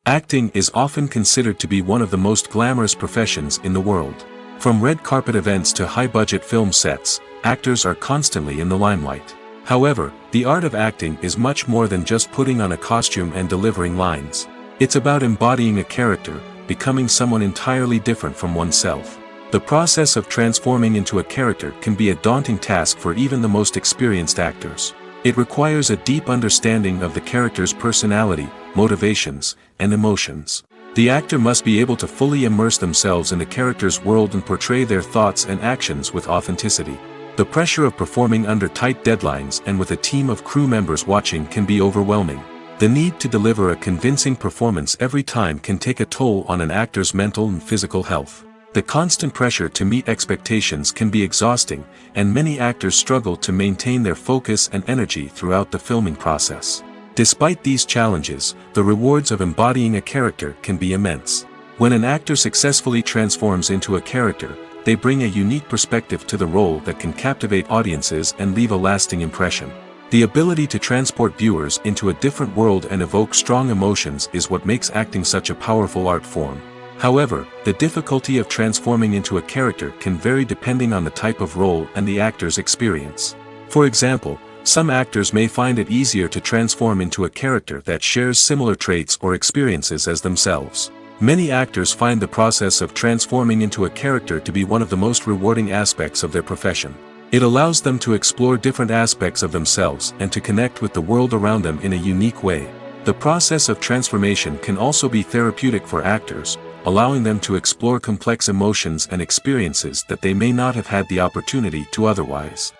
Acting is often considered to be one of the most glamorous professions in the world. From red carpet events to high-budget film sets, actors are constantly in the limelight. However, the art of acting is much more than just putting on a costume and delivering lines. It's about embodying a character, becoming someone entirely different from oneself. The process of transforming into a character can be a daunting task for even the most experienced actors. It requires a deep understanding of the character's personality, motivations, and emotions. The actor must be able to fully immerse themselves in the character's world and portray their thoughts and actions with authenticity. The pressure of performing under tight deadlines and with a team of crew members watching can be overwhelming. The need to deliver a convincing performance every time can take a toll on an actor's mental and physical health. The constant pressure to meet expectations can be exhausting, and many actors struggle to maintain their focus and energy throughout the filming process. Despite these challenges, the rewards of embodying a character can be immense. When an actor successfully transforms into a character, they bring a unique perspective to the role that can captivate audiences and leave a lasting impression. The ability to transport viewers into a different world and evoke strong emotions is what makes acting such a powerful art form. However, the difficulty of transforming into a character can vary depending on the type of role and the actor's experience. For example, some actors may find it easier to transform into a character that shares similar traits or experiences as themselves. Many actors find the process of transforming into a character to be one of the most rewarding aspects of their profession. It allows them to explore different aspects of themselves and to connect with the world around them in a unique way. The process of transformation can also be therapeutic for actors, allowing them to explore complex emotions and experiences that they may not have had the opportunity to otherwise.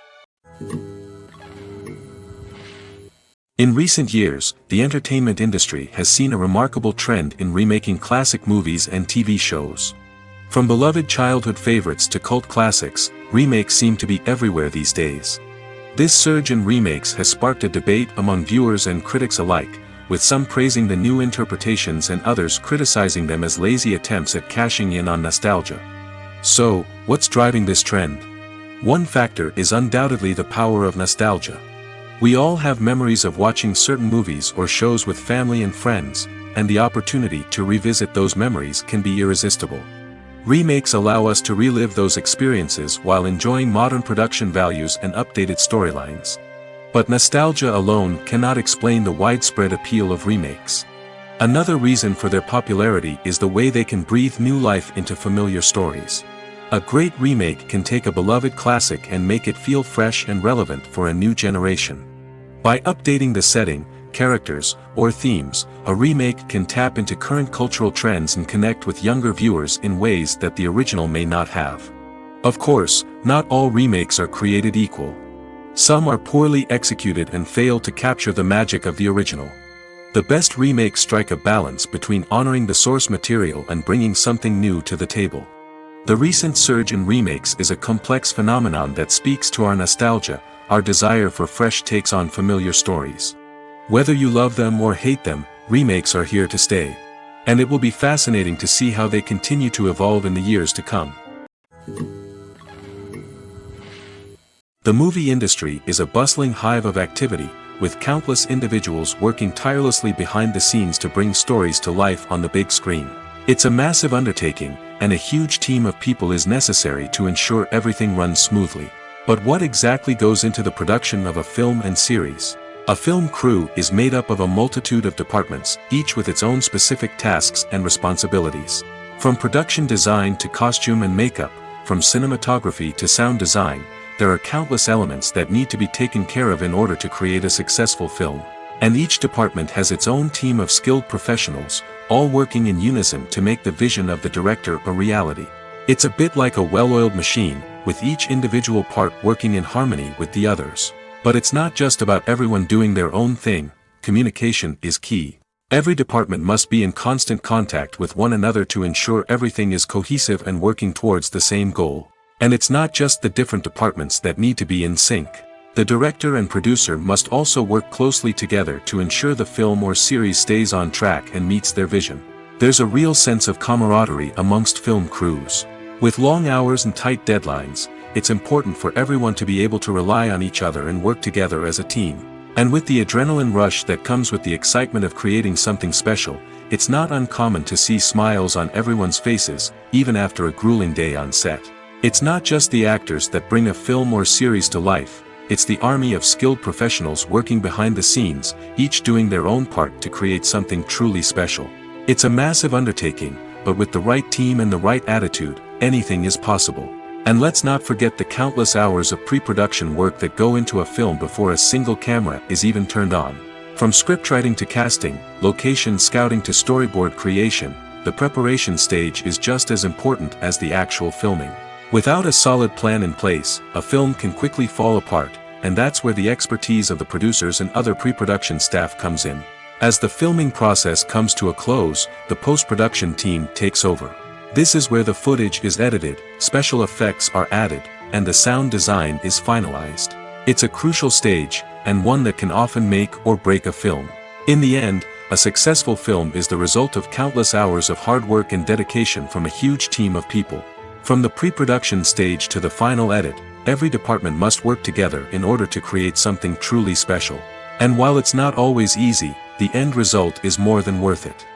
In recent years, the entertainment industry has seen a remarkable trend in remaking classic movies and TV shows. From beloved childhood favorites to cult classics, remakes seem to be everywhere these days. This surge in remakes has sparked a debate among viewers and critics alike, with some praising the new interpretations and others criticizing them as lazy attempts at cashing in on nostalgia. So, what's driving this trend? One factor is undoubtedly the power of nostalgia. We all have memories of watching certain movies or shows with family and friends, and the opportunity to revisit those memories can be irresistible. Remakes allow us to relive those experiences while enjoying modern production values and updated storylines. But nostalgia alone cannot explain the widespread appeal of remakes. Another reason for their popularity is the way they can breathe new life into familiar stories. A great remake can take a beloved classic and make it feel fresh and relevant for a new generation. By updating the setting, characters, or themes, a remake can tap into current cultural trends and connect with younger viewers in ways that the original may not have. Of course, not all remakes are created equal. Some are poorly executed and fail to capture the magic of the original. The best remakes strike a balance between honoring the source material and bringing something new to the table. The recent surge in remakes is a complex phenomenon that speaks to our nostalgia, our desire for fresh takes on familiar stories. Whether you love them or hate them, remakes are here to stay. And it will be fascinating to see how they continue to evolve in the years to come. The movie industry is a bustling hive of activity, with countless individuals working tirelessly behind the scenes to bring stories to life on the big screen. It's a massive undertaking, and a huge team of people is necessary to ensure everything runs smoothly. But what exactly goes into the production of a film and series? A film crew is made up of a multitude of departments, each with its own specific tasks and responsibilities. From production design to costume and makeup, from cinematography to sound design, there are countless elements that need to be taken care of in order to create a successful film. And each department has its own team of skilled professionals, all working in unison to make the vision of the director a reality. It's a bit like a well-oiled machine, with each individual part working in harmony with the others. But it's not just about everyone doing their own thing. Communication is key. Every department must be in constant contact with one another to ensure everything is cohesive and working towards the same goal. And it's not just the different departments that need to be in sync. The director and producer must also work closely together to ensure the film or series stays on track and meets their vision. There's a real sense of camaraderie amongst film crews. With long hours and tight deadlines, it's important for everyone to be able to rely on each other and work together as a team. And with the adrenaline rush that comes with the excitement of creating something special, it's not uncommon to see smiles on everyone's faces, even after a grueling day on set. It's not just the actors that bring a film or series to life, it's the army of skilled professionals working behind the scenes, each doing their own part to create something truly special. It's a massive undertaking, but with the right team and the right attitude, anything is possible. And let's not forget the countless hours of pre-production work that go into a film before a single camera is even turned on. From scriptwriting to casting, location scouting to storyboard creation, the preparation stage is just as important as the actual filming. Without a solid plan in place, a film can quickly fall apart, and that's where the expertise of the producers and other pre-production staff comes in. As the filming process comes to a close, the post-production team takes over. This is where the footage is edited, special effects are added, and the sound design is finalized. It's a crucial stage, and one that can often make or break a film. In the end, a successful film is the result of countless hours of hard work and dedication from a huge team of people. From the pre-production stage to the final edit, every department must work together in order to create something truly special. And while it's not always easy, the end result is more than worth it.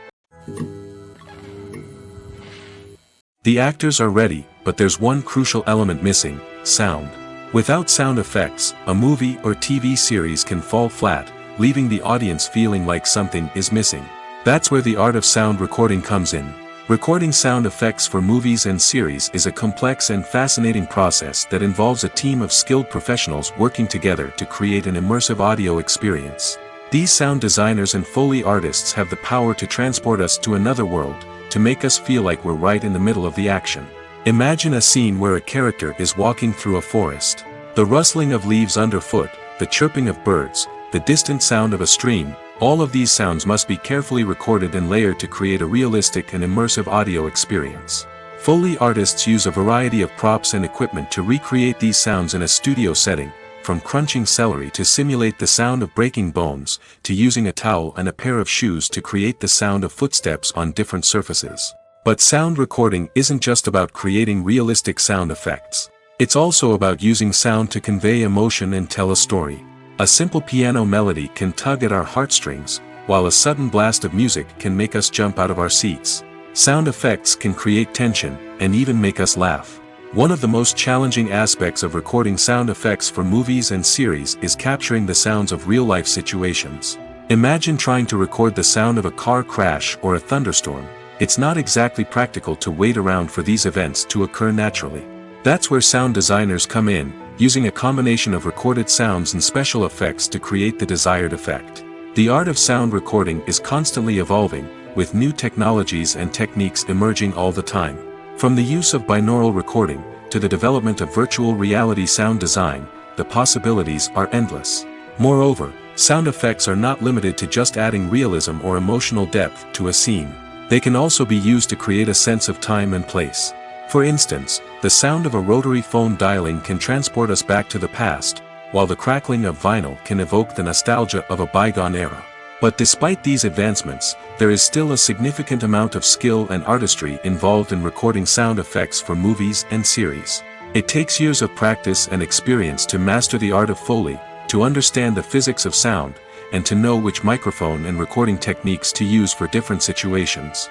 The actors are ready, but there's one crucial element missing: sound. Without sound effects, a movie or TV series can fall flat, leaving the audience feeling like something is missing. That's where the art of sound recording comes in. Recording sound effects for movies and series is a complex and fascinating process that involves a team of skilled professionals working together to create an immersive audio experience. These sound designers and Foley artists have the power to transport us to another world, to make us feel like we're right in the middle of the action. Imagine a scene where a character is walking through a forest. The rustling of leaves underfoot, the chirping of birds, the distant sound of a stream, all of these sounds must be carefully recorded and layered to create a realistic and immersive audio experience. Foley artists use a variety of props and equipment to recreate these sounds in a studio setting, from crunching celery to simulate the sound of breaking bones, to using a towel and a pair of shoes to create the sound of footsteps on different surfaces. But sound recording isn't just about creating realistic sound effects. It's also about using sound to convey emotion and tell a story. A simple piano melody can tug at our heartstrings, while a sudden blast of music can make us jump out of our seats. Sound effects can create tension, and even make us laugh. One of the most challenging aspects of recording sound effects for movies and series is capturing the sounds of real-life situations. Imagine trying to record the sound of a car crash or a thunderstorm. It's not exactly practical to wait around for these events to occur naturally. That's where sound designers come in, using a combination of recorded sounds and special effects to create the desired effect. The art of sound recording is constantly evolving, with new technologies and techniques emerging all the time. From the use of binaural recording, to the development of virtual reality sound design, the possibilities are endless. Moreover, sound effects are not limited to just adding realism or emotional depth to a scene. They can also be used to create a sense of time and place. For instance, the sound of a rotary phone dialing can transport us back to the past, while the crackling of vinyl can evoke the nostalgia of a bygone era. But despite these advancements, there is still a significant amount of skill and artistry involved in recording sound effects for movies and series. It takes years of practice and experience to master the art of Foley, to understand the physics of sound, and to know which microphone and recording techniques to use for different situations.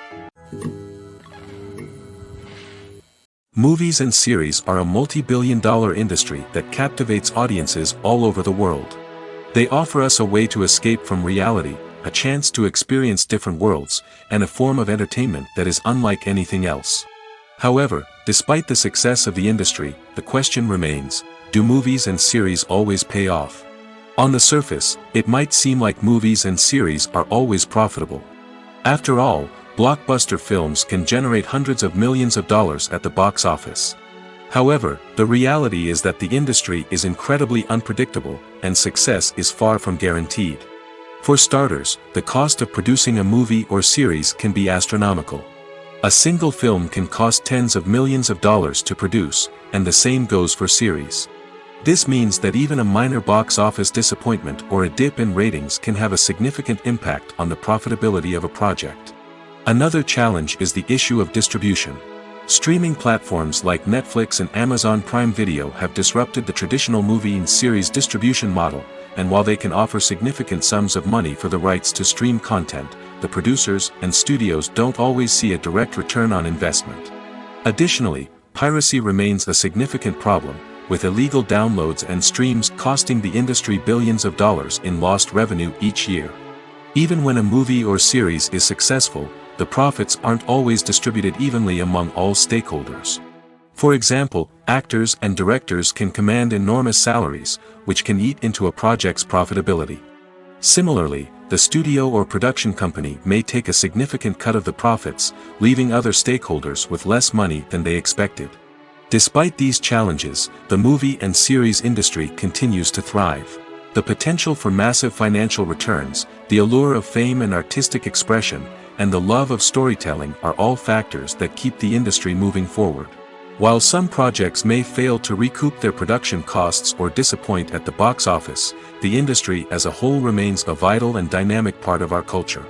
Movies and series are a multi-billion-dollar industry that captivates audiences all over the world. They offer us a way to escape from reality, a chance to experience different worlds, and a form of entertainment that is unlike anything else. However, despite the success of the industry, the question remains, do movies and series always pay off? On the surface, it might seem like movies and series are always profitable. After all, blockbuster films can generate hundreds of millions of dollars at the box office. However, the reality is that the industry is incredibly unpredictable, and success is far from guaranteed. For starters, the cost of producing a movie or series can be astronomical. A single film can cost tens of millions of dollars to produce, and the same goes for series. This means that even a minor box office disappointment or a dip in ratings can have a significant impact on the profitability of a project. Another challenge is the issue of distribution. Streaming platforms like Netflix and Amazon Prime Video have disrupted the traditional movie and series distribution model, and while they can offer significant sums of money for the rights to stream content, the producers and studios don't always see a direct return on investment. Additionally, piracy remains a significant problem, with illegal downloads and streams costing the industry billions of dollars in lost revenue each year. Even when a movie or series is successful, the profits aren't always distributed evenly among all stakeholders. For example, actors and directors can command enormous salaries, which can eat into a project's profitability. Similarly, the studio or production company may take a significant cut of the profits, leaving other stakeholders with less money than they expected. Despite these challenges, the movie and series industry continues to thrive. The potential for massive financial returns, the allure of fame and artistic expression, and the love of storytelling are all factors that keep the industry moving forward. While some projects may fail to recoup their production costs or disappoint at the box office, the industry as a whole remains a vital and dynamic part of our culture.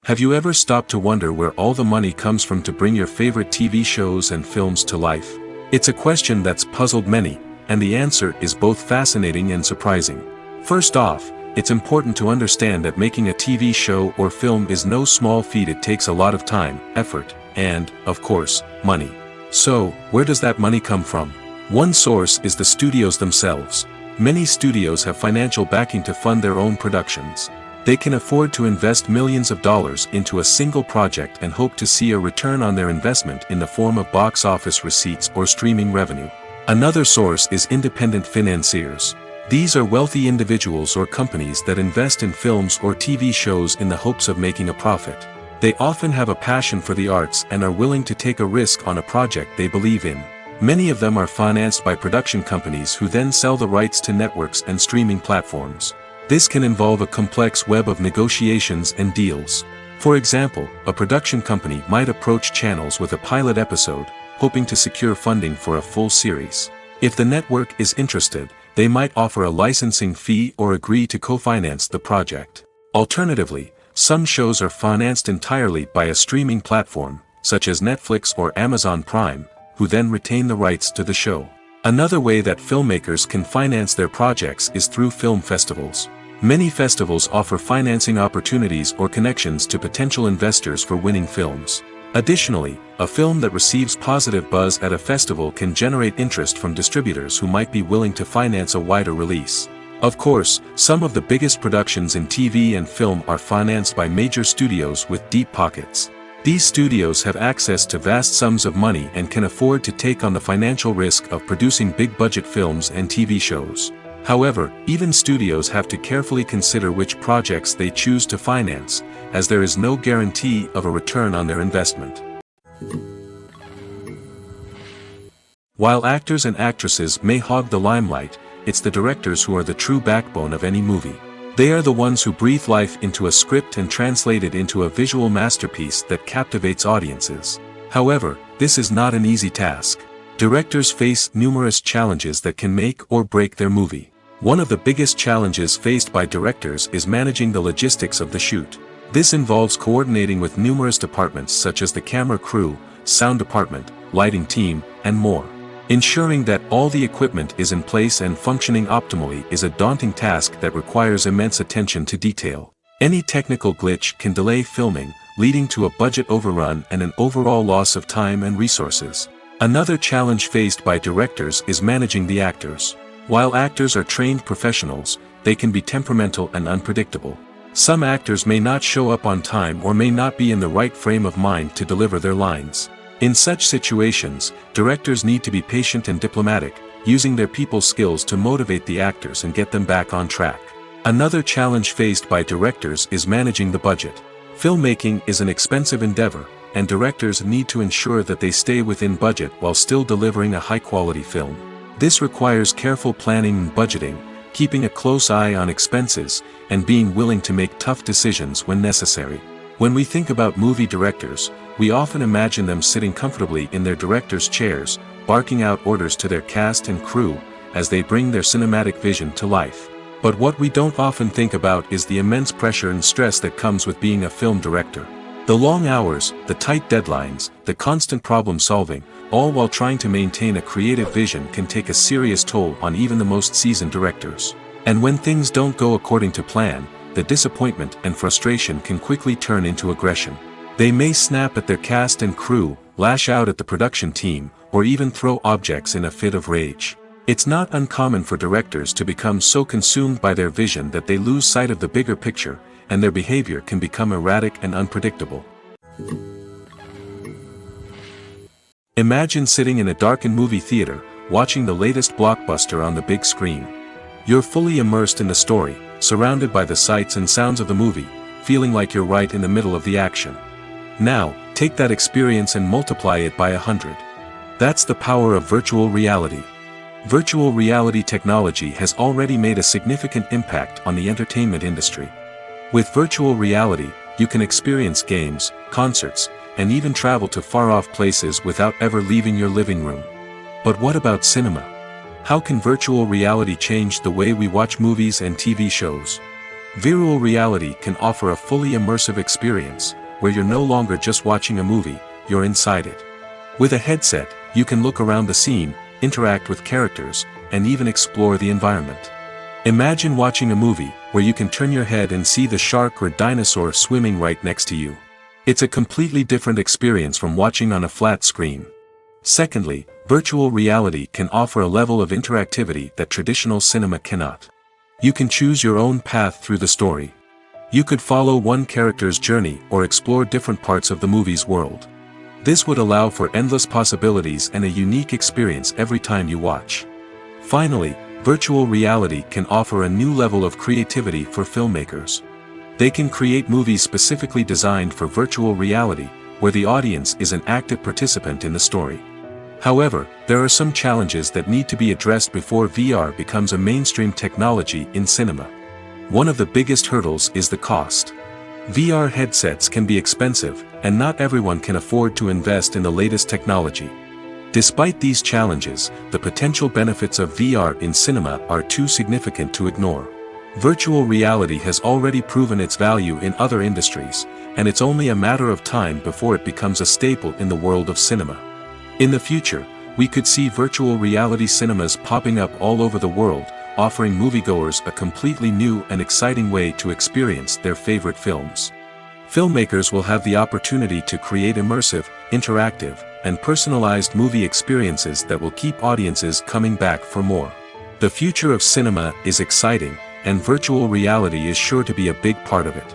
Have you ever stopped to wonder where all the money comes from to bring your favorite TV shows and films to life? It's a question that's puzzled many, and the answer is both fascinating and surprising. First off, it's important to understand that making a TV show or film is no small feat. It takes a lot of time, effort, and, of course, money. So, where does that money come from? One source is the studios themselves. Many studios have financial backing to fund their own productions. They can afford to invest millions of dollars into a single project and hope to see a return on their investment in the form of box office receipts or streaming revenue. Another source is independent financiers. These are wealthy individuals or companies that invest in films or TV shows in the hopes of making a profit. They often have a passion for the arts and are willing to take a risk on a project they believe in. Many of them are financed by production companies who then sell the rights to networks and streaming platforms. This can involve a complex web of negotiations and deals. For example, a production company might approach channels with a pilot episode, hoping to secure funding for a full series. If the network is interested, they might offer a licensing fee or agree to co-finance the project. Alternatively, some shows are financed entirely by a streaming platform, such as Netflix or Amazon Prime, who then retain the rights to the show. Another way that filmmakers can finance their projects is through film festivals. Many festivals offer financing opportunities or connections to potential investors for winning films. Additionally, a film that receives positive buzz at a festival can generate interest from distributors who might be willing to finance a wider release. Of course, some of the biggest productions in TV and film are financed by major studios with deep pockets. These studios have access to vast sums of money and can afford to take on the financial risk of producing big-budget films and TV shows. However, even studios have to carefully consider which projects they choose to finance, as there is no guarantee of a return on their investment. While actors and actresses may hog the limelight, it's the directors who are the true backbone of any movie. They are the ones who breathe life into a script and translate it into a visual masterpiece that captivates audiences. However, this is not an easy task. Directors face numerous challenges that can make or break their movie. One of the biggest challenges faced by directors is managing the logistics of the shoot. This involves coordinating with numerous departments such as the camera crew, sound department, lighting team, and more. Ensuring that all the equipment is in place and functioning optimally is a daunting task that requires immense attention to detail. Any technical glitch can delay filming, leading to a budget overrun and an overall loss of time and resources. Another challenge faced by directors is managing the actors. While actors are trained professionals, they can be temperamental and unpredictable. Some actors may not show up on time or may not be in the right frame of mind to deliver their lines. In such situations, directors need to be patient and diplomatic, using their people skills to motivate the actors and get them back on track. Another challenge faced by directors is managing the budget. Filmmaking is an expensive endeavor, and directors need to ensure that they stay within budget while still delivering a high-quality film. This requires careful planning and budgeting, keeping a close eye on expenses, and being willing to make tough decisions when necessary. When we think about movie directors, we often imagine them sitting comfortably in their director's chairs, barking out orders to their cast and crew, as they bring their cinematic vision to life. But what we don't often think about is the immense pressure and stress that comes with being a film director. The long hours, the tight deadlines, the constant problem solving, all while trying to maintain a creative vision can take a serious toll on even the most seasoned directors. And when things don't go according to plan, the disappointment and frustration can quickly turn into aggression. They may snap at their cast and crew, lash out at the production team, or even throw objects in a fit of rage. It's not uncommon for directors to become so consumed by their vision that they lose sight of the bigger picture, and their behavior can become erratic and unpredictable. Imagine sitting in a darkened movie theater, watching the latest blockbuster on the big screen. You're fully immersed in the story, surrounded by the sights and sounds of the movie, feeling like you're right in the middle of the action. Now, take that experience and multiply it by 100. That's the power of virtual reality. Virtual reality technology has already made a significant impact on the entertainment industry. With virtual reality, you can experience games, concerts, and even travel to far-off places without ever leaving your living room. But what about cinema? How can virtual reality change the way we watch movies and TV shows? Virtual reality can offer a fully immersive experience, where you're no longer just watching a movie, you're inside it. With a headset, you can look around the scene, interact with characters, and even explore the environment. Imagine watching a movie where you can turn your head and see the shark or dinosaur swimming right next to you. It's a completely different experience from watching on a flat screen. Secondly, virtual reality can offer a level of interactivity that traditional cinema cannot. You can choose your own path through the story. You could follow one character's journey or explore different parts of the movie's world. This would allow for endless possibilities and a unique experience every time you watch. Finally, virtual reality can offer a new level of creativity for filmmakers. They can create movies specifically designed for virtual reality, where the audience is an active participant in the story. However, there are some challenges that need to be addressed before VR becomes a mainstream technology in cinema. One of the biggest hurdles is the cost. VR headsets can be expensive, and not everyone can afford to invest in the latest technology. Despite these challenges, the potential benefits of VR in cinema are too significant to ignore. Virtual reality has already proven its value in other industries, and it's only a matter of time before it becomes a staple in the world of cinema. In the future, we could see virtual reality cinemas popping up all over the world, offering moviegoers a completely new and exciting way to experience their favorite films. Filmmakers will have the opportunity to create immersive, interactive, and personalized movie experiences that will keep audiences coming back for more. The future of cinema is exciting, and virtual reality is sure to be a big part of it.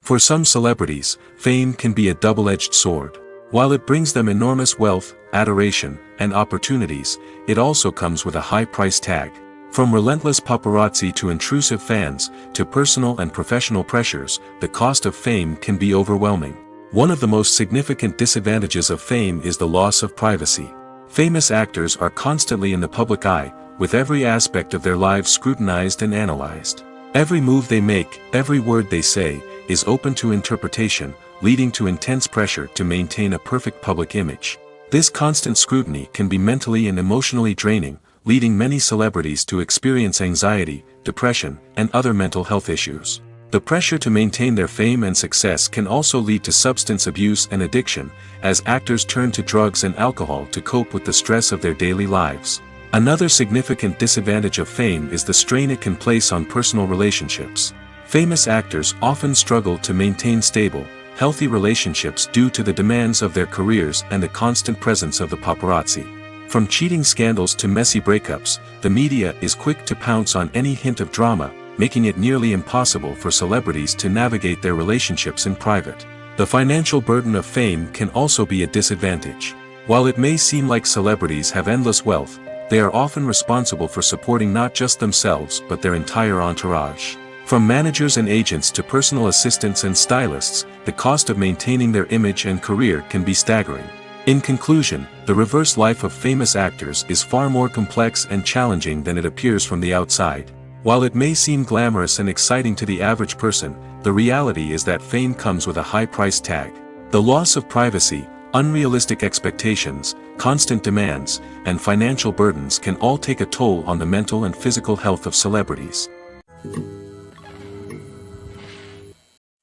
For some celebrities, fame can be a double-edged sword. While it brings them enormous wealth, adoration, and opportunities, it also comes with a high price tag. From relentless paparazzi to intrusive fans, to personal and professional pressures, the cost of fame can be overwhelming. One of the most significant disadvantages of fame is the loss of privacy. Famous actors are constantly in the public eye, with every aspect of their lives scrutinized and analyzed. Every move they make, every word they say, is open to interpretation, leading to intense pressure to maintain a perfect public image. This constant scrutiny can be mentally and emotionally draining, leading many celebrities to experience anxiety, depression, and other mental health issues. The pressure to maintain their fame and success can also lead to substance abuse and addiction, as actors turn to drugs and alcohol to cope with the stress of their daily lives. Another significant disadvantage of fame is the strain it can place on personal relationships. Famous actors often struggle to maintain stable, healthy relationships due to the demands of their careers and the constant presence of the paparazzi. From cheating scandals to messy breakups, the media is quick to pounce on any hint of drama, making it nearly impossible for celebrities to navigate their relationships in private. The financial burden of fame can also be a disadvantage. While it may seem like celebrities have endless wealth, they are often responsible for supporting not just themselves but their entire entourage. From managers and agents to personal assistants and stylists, the cost of maintaining their image and career can be staggering. In conclusion, the reverse life of famous actors is far more complex and challenging than it appears from the outside. While it may seem glamorous and exciting to the average person, the reality is that fame comes with a high price tag. The loss of privacy, unrealistic expectations, constant demands, and financial burdens can all take a toll on the mental and physical health of celebrities.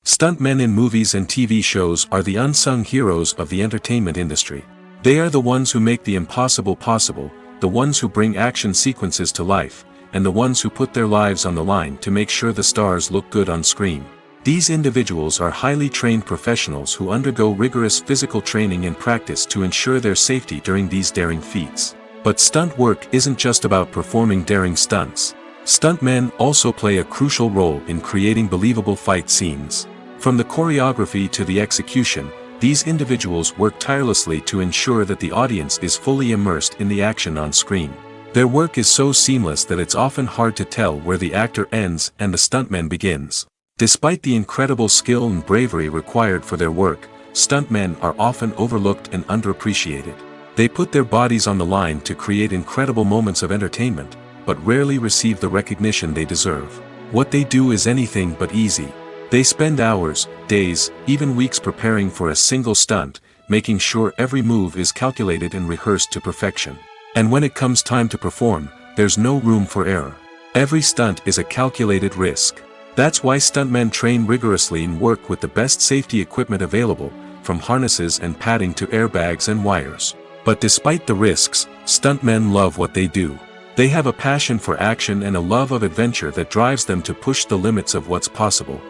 Stuntmen in movies and TV shows are the unsung heroes of the entertainment industry. They are the ones who make the impossible possible, the ones who bring action sequences to life, and the ones who put their lives on the line to make sure the stars look good on screen. These individuals are highly trained professionals who undergo rigorous physical training and practice to ensure their safety during these daring feats. But stunt work isn't just about performing daring stunts. Stuntmen also play a crucial role in creating believable fight scenes. From the choreography to the execution, these individuals work tirelessly to ensure that the audience is fully immersed in the action on screen. Their work is so seamless that it's often hard to tell where the actor ends and the stuntman begins. Despite the incredible skill and bravery required for their work, stuntmen are often overlooked and underappreciated. They put their bodies on the line to create incredible moments of entertainment, but rarely receive the recognition they deserve. What they do is anything but easy. They spend hours, days, even weeks preparing for a single stunt, making sure every move is calculated and rehearsed to perfection. And when it comes time to perform, there's no room for error. Every stunt is a calculated risk. That's why stuntmen train rigorously and work with the best safety equipment available, from harnesses and padding to airbags and wires. But despite the risks, stuntmen love what they do. They have a passion for action and a love of adventure that drives them to push the limits of what's possible.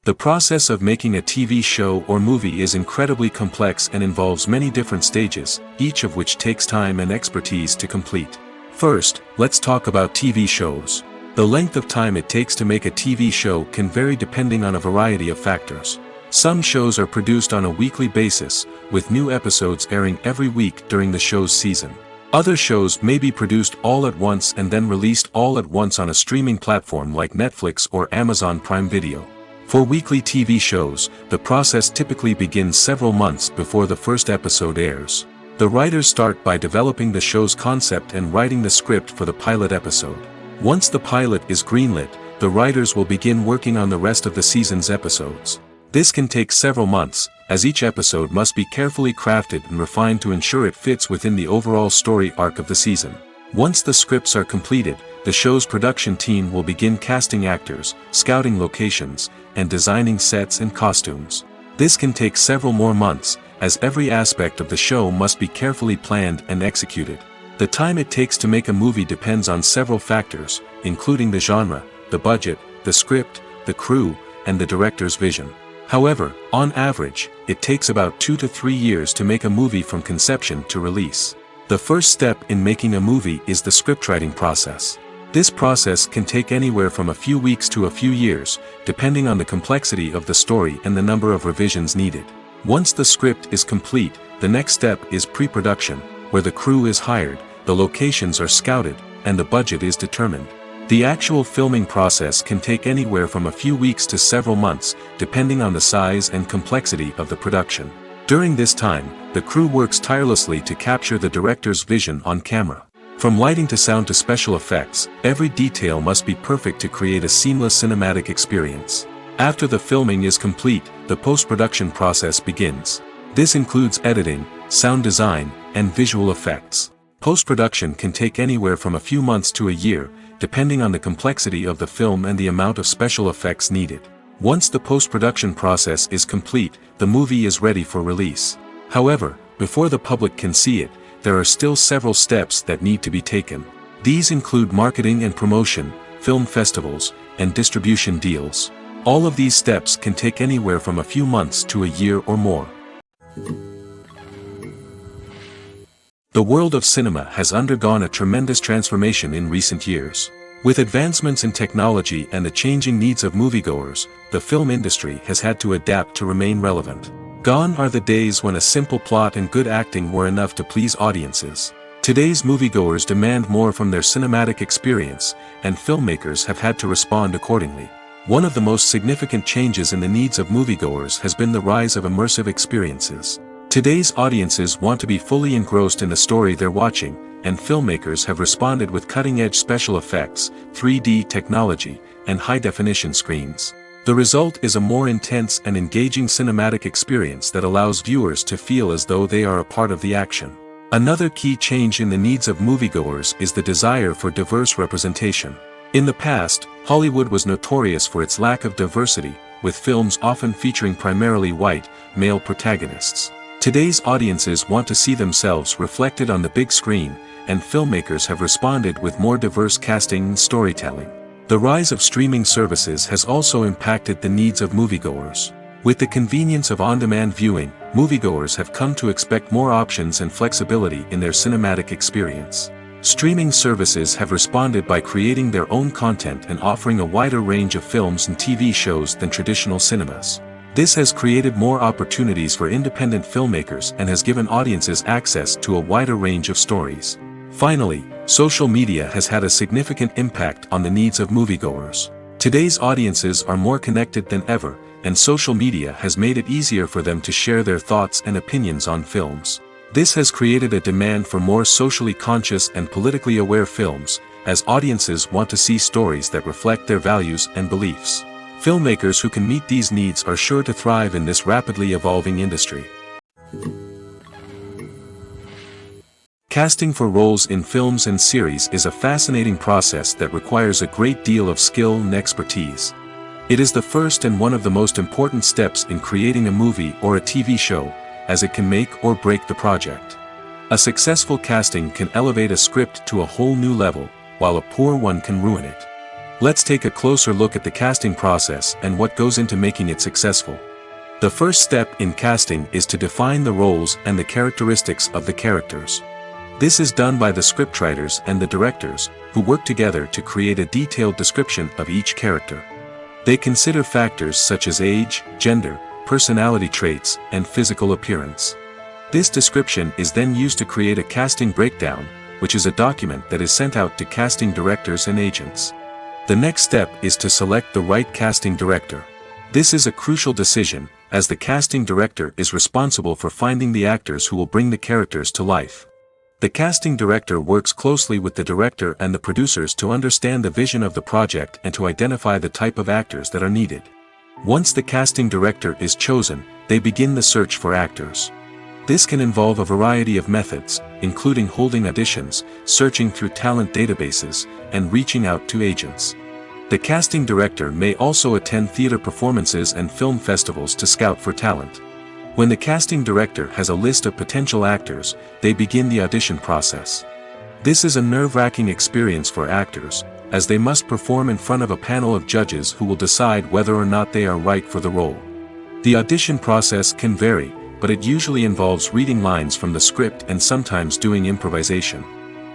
The process of making a TV show or movie is incredibly complex and involves many different stages, each of which takes time and expertise to complete. First, let's talk about TV shows. The length of time it takes to make a TV show can vary depending on a variety of factors. Some shows are produced on a weekly basis, with new episodes airing every week during the show's season. Other shows may be produced all at once and then released all at once on a streaming platform like Netflix or Amazon Prime Video. For weekly TV shows, the process typically begins several months before the first episode airs. The writers start by developing the show's concept and writing the script for the pilot episode. Once the pilot is greenlit, the writers will begin working on the rest of the season's episodes. This can take several months, as each episode must be carefully crafted and refined to ensure it fits within the overall story arc of the season. Once the scripts are completed, the show's production team will begin casting actors, scouting locations, and designing sets and costumes. This can take several more months, as every aspect of the show must be carefully planned and executed. The time it takes to make a movie depends on several factors, including the genre, the budget, the script, the crew, and the director's vision. However, on average, it takes about 2 to 3 years to make a movie from conception to release. The first step in making a movie is the scriptwriting process. This process can take anywhere from a few weeks to a few years, depending on the complexity of the story and the number of revisions needed. Once the script is complete, the next step is pre-production, where the crew is hired, the locations are scouted, and the budget is determined. The actual filming process can take anywhere from a few weeks to several months, depending on the size and complexity of the production. During this time, the crew works tirelessly to capture the director's vision on camera. From lighting to sound to special effects, every detail must be perfect to create a seamless cinematic experience. After the filming is complete, the post-production process begins. This includes editing, sound design, and visual effects. Post-production can take anywhere from a few months to a year, depending on the complexity of the film and the amount of special effects needed. Once the post-production process is complete, the movie is ready for release. However, before the public can see it, there are still several steps that need to be taken. These include marketing and promotion, film festivals, and distribution deals. All of these steps can take anywhere from a few months to a year or more. The world of cinema has undergone a tremendous transformation in recent years. With advancements in technology and the changing needs of moviegoers, the film industry has had to adapt to remain relevant. Gone are the days when a simple plot and good acting were enough to please audiences. Today's moviegoers demand more from their cinematic experience, and filmmakers have had to respond accordingly. One of the most significant changes in the needs of moviegoers has been the rise of immersive experiences. Today's audiences want to be fully engrossed in the story they're watching, and filmmakers have responded with cutting-edge special effects, 3D technology, and high-definition screens. The result is a more intense and engaging cinematic experience that allows viewers to feel as though they are a part of the action. Another key change in the needs of moviegoers is the desire for diverse representation. In the past, Hollywood was notorious for its lack of diversity, with films often featuring primarily white, male protagonists. Today's audiences want to see themselves reflected on the big screen, and filmmakers have responded with more diverse casting and storytelling. The rise of streaming services has also impacted the needs of moviegoers. With the convenience of on-demand viewing, moviegoers have come to expect more options and flexibility in their cinematic experience. Streaming services have responded by creating their own content and offering a wider range of films and TV shows than traditional cinemas. This has created more opportunities for independent filmmakers and has given audiences access to a wider range of stories. Finally, social media has had a significant impact on the needs of moviegoers. Today's audiences are more connected than ever, and social media has made it easier for them to share their thoughts and opinions on films. This has created a demand for more socially conscious and politically aware films, as audiences want to see stories that reflect their values and beliefs. Filmmakers who can meet these needs are sure to thrive in this rapidly evolving industry. Casting for roles in films and series is a fascinating process that requires a great deal of skill and expertise. It is the first and one of the most important steps in creating a movie or a TV show, as it can make or break the project. A successful casting can elevate a script to a whole new level, while a poor one can ruin it. Let's take a closer look at the casting process and what goes into making it successful. The first step in casting is to define the roles and the characteristics of the characters. This is done by the scriptwriters and the directors, who work together to create a detailed description of each character. They consider factors such as age, gender, personality traits, and physical appearance. This description is then used to create a casting breakdown, which is a document that is sent out to casting directors and agents. The next step is to select the right casting director. This is a crucial decision, as the casting director is responsible for finding the actors who will bring the characters to life. The casting director works closely with the director and the producers to understand the vision of the project and to identify the type of actors that are needed. Once the casting director is chosen, they begin the search for actors. This can involve a variety of methods, including holding auditions, searching through talent databases, and reaching out to agents. The casting director may also attend theater performances and film festivals to scout for talent. When the casting director has a list of potential actors, they begin the audition process. This is a nerve-wracking experience for actors, as they must perform in front of a panel of judges who will decide whether or not they are right for the role. The audition process can vary, but it usually involves reading lines from the script and sometimes doing improvisation.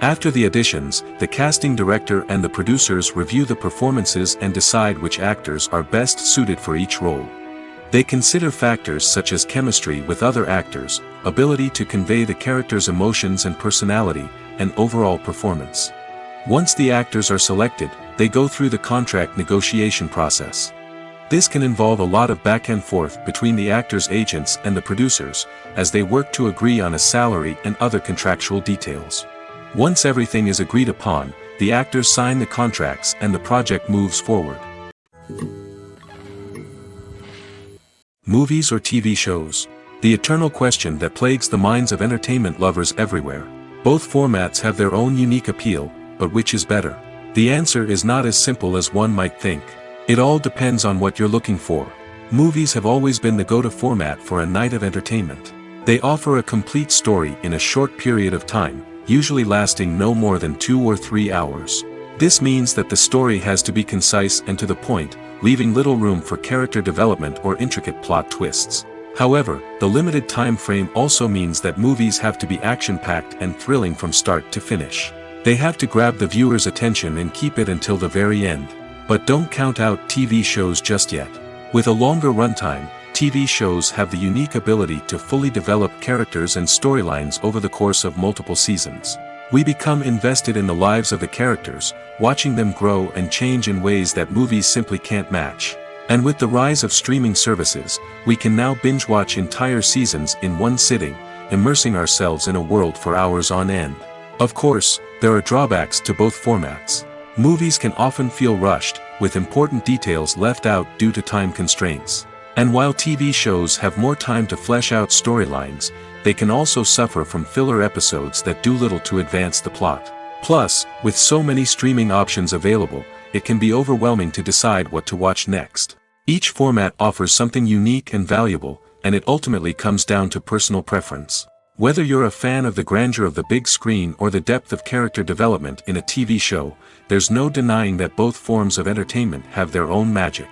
After the auditions, the casting director and the producers review the performances and decide which actors are best suited for each role. They consider factors such as chemistry with other actors, ability to convey the character's emotions and personality, and overall performance. Once the actors are selected, they go through the contract negotiation process. This can involve a lot of back and forth between the actors' agents and the producers, as they work to agree on a salary and other contractual details. Once everything is agreed upon, the actors sign the contracts and the project moves forward. Movies or TV shows? The eternal question that plagues the minds of entertainment lovers everywhere. Both formats have their own unique appeal, but which is better? The answer is not as simple as one might think. It all depends on what you're looking for. Movies have always been the go-to format for a night of entertainment. They offer a complete story in a short period of time, usually lasting no more than 2 or 3 hours. This means that the story has to be concise and to the point, leaving little room for character development or intricate plot twists. However, the limited time frame also means that movies have to be action-packed and thrilling from start to finish. They have to grab the viewer's attention and keep it until the very end. But don't count out TV shows just yet. With a longer runtime, TV shows have the unique ability to fully develop characters and storylines over the course of multiple seasons. We become invested in the lives of the characters, watching them grow and change in ways that movies simply can't match. And with the rise of streaming services, we can now binge-watch entire seasons in one sitting, immersing ourselves in a world for hours on end. Of course, there are drawbacks to both formats. Movies can often feel rushed, with important details left out due to time constraints. And while TV shows have more time to flesh out storylines, they can also suffer from filler episodes that do little to advance the plot. Plus, with so many streaming options available, it can be overwhelming to decide what to watch next. Each format offers something unique and valuable, and it ultimately comes down to personal preference. Whether you're a fan of the grandeur of the big screen or the depth of character development in a TV show, there's no denying that both forms of entertainment have their own magic.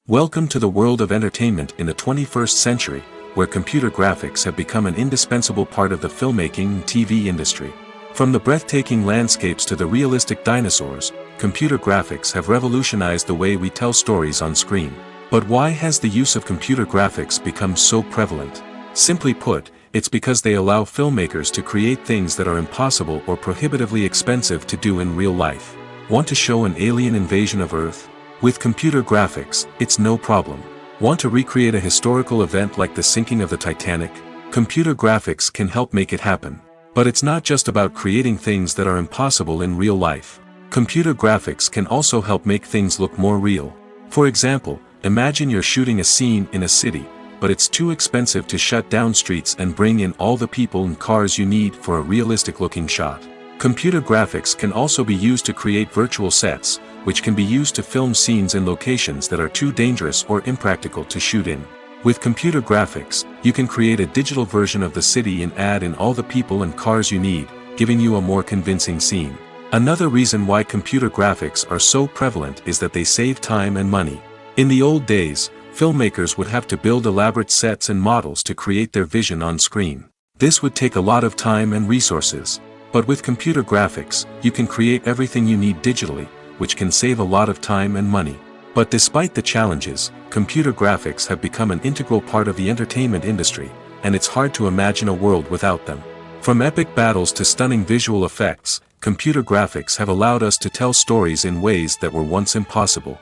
Welcome to the world of entertainment in the 21st century, where computer graphics have become an indispensable part of the filmmaking and TV industry. From the breathtaking landscapes to the realistic dinosaurs, computer graphics have revolutionized the way we tell stories on screen. But why has the use of computer graphics become so prevalent? Simply put, it's because they allow filmmakers to create things that are impossible or prohibitively expensive to do in real life. Want to show an alien invasion of Earth? With computer graphics, it's no problem. Want to recreate a historical event like the sinking of the Titanic? Computer graphics can help make it happen. But it's not just about creating things that are impossible in real life. Computer graphics can also help make things look more real. For example, imagine you're shooting a scene in a city, but it's too expensive to shut down streets and bring in all the people and cars you need for a realistic-looking shot. Computer graphics can also be used to create virtual sets, which can be used to film scenes in locations that are too dangerous or impractical to shoot in. With computer graphics, you can create a digital version of the city and add in all the people and cars you need, giving you a more convincing scene. Another reason why computer graphics are so prevalent is that they save time and money. In the old days, filmmakers would have to build elaborate sets and models to create their vision on screen. This would take a lot of time and resources. But with computer graphics, you can create everything you need digitally, which can save a lot of time and money. But despite the challenges, computer graphics have become an integral part of the entertainment industry, and it's hard to imagine a world without them. From epic battles to stunning visual effects, computer graphics have allowed us to tell stories in ways that were once impossible.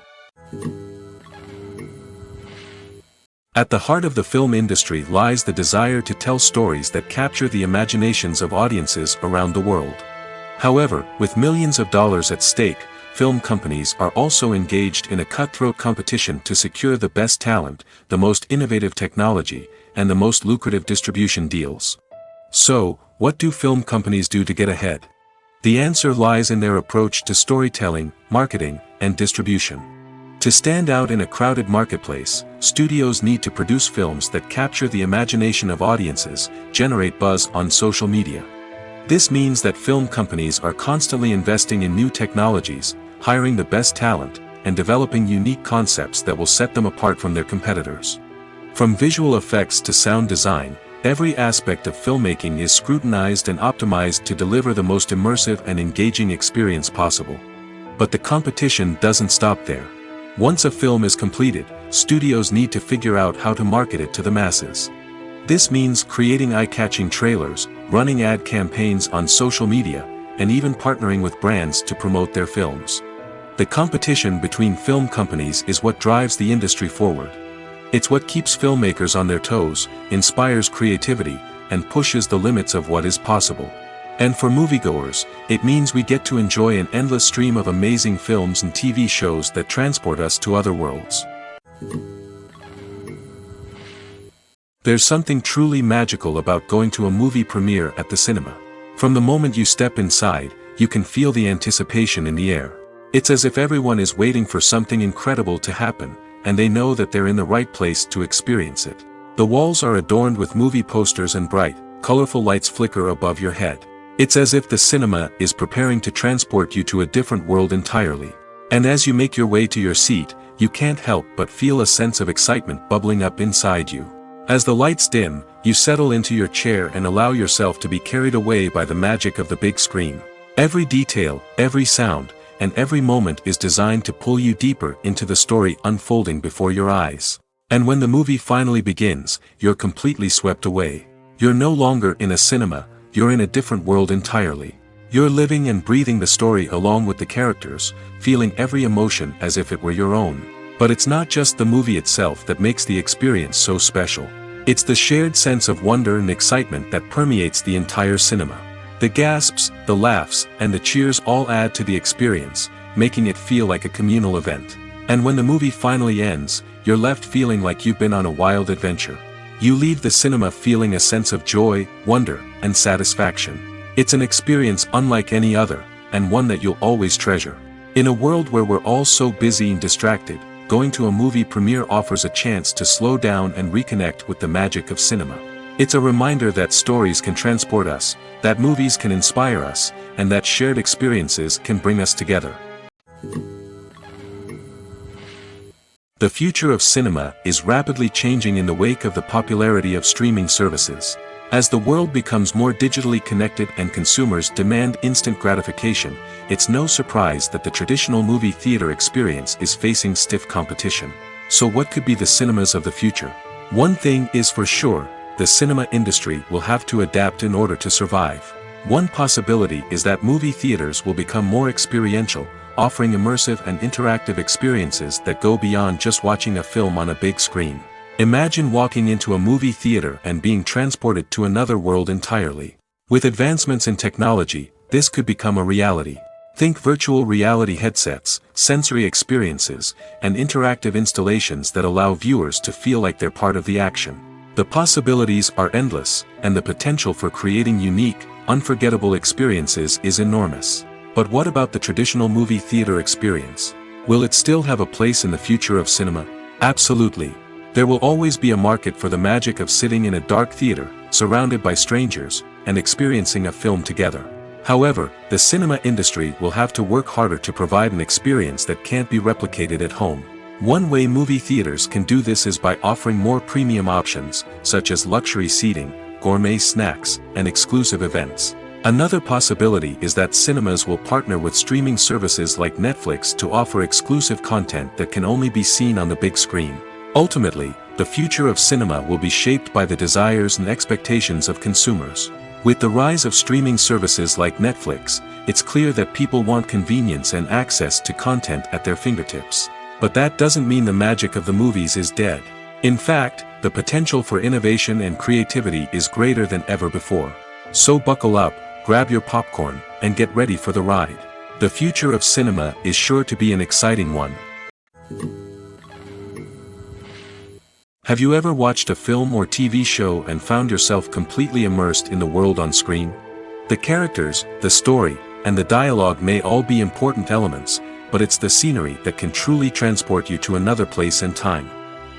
At the heart of the film industry lies the desire to tell stories that capture the imaginations of audiences around the world. However, with millions of dollars at stake, film companies are also engaged in a cutthroat competition to secure the best talent, the most innovative technology, and the most lucrative distribution deals. So, what do film companies do to get ahead? The answer lies in their approach to storytelling, marketing, and distribution. To stand out in a crowded marketplace, studios need to produce films that capture the imagination of audiences, generate buzz on social media. This means that film companies are constantly investing in new technologies, hiring the best talent, and developing unique concepts that will set them apart from their competitors. From visual effects to sound design, every aspect of filmmaking is scrutinized and optimized to deliver the most immersive and engaging experience possible. But the competition doesn't stop there. Once a film is completed, studios need to figure out how to market it to the masses. This means creating eye-catching trailers, running ad campaigns on social media, and even partnering with brands to promote their films. The competition between film companies is what drives the industry forward. It's what keeps filmmakers on their toes, inspires creativity, and pushes the limits of what is possible. And for moviegoers, it means we get to enjoy an endless stream of amazing films and TV shows that transport us to other worlds. There's something truly magical about going to a movie premiere at the cinema. From the moment you step inside, you can feel the anticipation in the air. It's as if everyone is waiting for something incredible to happen, and they know that they're in the right place to experience it. The walls are adorned with movie posters and bright, colorful lights flicker above your head. It's as if the cinema is preparing to transport you to a different world entirely. And as you make your way to your seat, you can't help but feel a sense of excitement bubbling up inside you. As the lights dim, you settle into your chair and allow yourself to be carried away by the magic of the big screen. Every detail, every sound, and every moment is designed to pull you deeper into the story unfolding before your eyes. And when the movie finally begins, you're completely swept away. You're no longer in a cinema, you're in a different world entirely. You're living and breathing the story along with the characters, feeling every emotion as if it were your own. But it's not just the movie itself that makes the experience so special. It's the shared sense of wonder and excitement that permeates the entire cinema. The gasps, the laughs, and the cheers all add to the experience, making it feel like a communal event. And when the movie finally ends, you're left feeling like you've been on a wild adventure. You leave the cinema feeling a sense of joy, wonder, and satisfaction. It's an experience unlike any other, and one that you'll always treasure. In a world where we're all so busy and distracted, going to a movie premiere offers a chance to slow down and reconnect with the magic of cinema. It's a reminder that stories can transport us, that movies can inspire us, and that shared experiences can bring us together. The future of cinema is rapidly changing in the wake of the popularity of streaming services. As the world becomes more digitally connected and consumers demand instant gratification, it's no surprise that the traditional movie theater experience is facing stiff competition. So what could be the cinemas of the future? One thing is for sure, the cinema industry will have to adapt in order to survive. One possibility is that movie theaters will become more experiential, offering immersive and interactive experiences that go beyond just watching a film on a big screen. Imagine walking into a movie theater and being transported to another world entirely. With advancements in technology, this could become a reality. Think virtual reality headsets, sensory experiences, and interactive installations that allow viewers to feel like they're part of the action. The possibilities are endless, and the potential for creating unique, unforgettable experiences is enormous. But what about the traditional movie theater experience? Will it still have a place in the future of cinema? Absolutely. There will always be a market for the magic of sitting in a dark theater, surrounded by strangers, and experiencing a film together. However, the cinema industry will have to work harder to provide an experience that can't be replicated at home. One way movie theaters can do this is by offering more premium options, such as luxury seating, gourmet snacks, and exclusive events. Another possibility is that cinemas will partner with streaming services like Netflix to offer exclusive content that can only be seen on the big screen. Ultimately, the future of cinema will be shaped by the desires and expectations of consumers. With the rise of streaming services like Netflix, it's clear that people want convenience and access to content at their fingertips. But that doesn't mean the magic of the movies is dead. In fact, the potential for innovation and creativity is greater than ever before. So buckle up, grab your popcorn, and get ready for the ride. The future of cinema is sure to be an exciting one. Have you ever watched a film or TV show and found yourself completely immersed in the world on screen? The characters, the story, and the dialogue may all be important elements, but it's the scenery that can truly transport you to another place and time.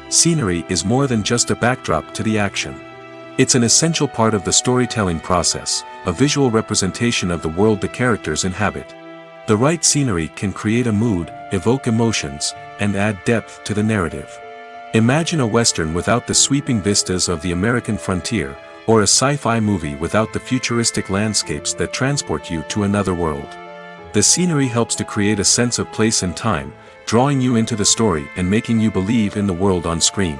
Scenery is more than just a backdrop to the action. It's an essential part of the storytelling process, a visual representation of the world the characters inhabit. The right scenery can create a mood, evoke emotions, and add depth to the narrative. Imagine a Western without the sweeping vistas of the American frontier, or a sci-fi movie without the futuristic landscapes that transport you to another world. The scenery helps to create a sense of place and time, drawing you into the story and making you believe in the world on screen.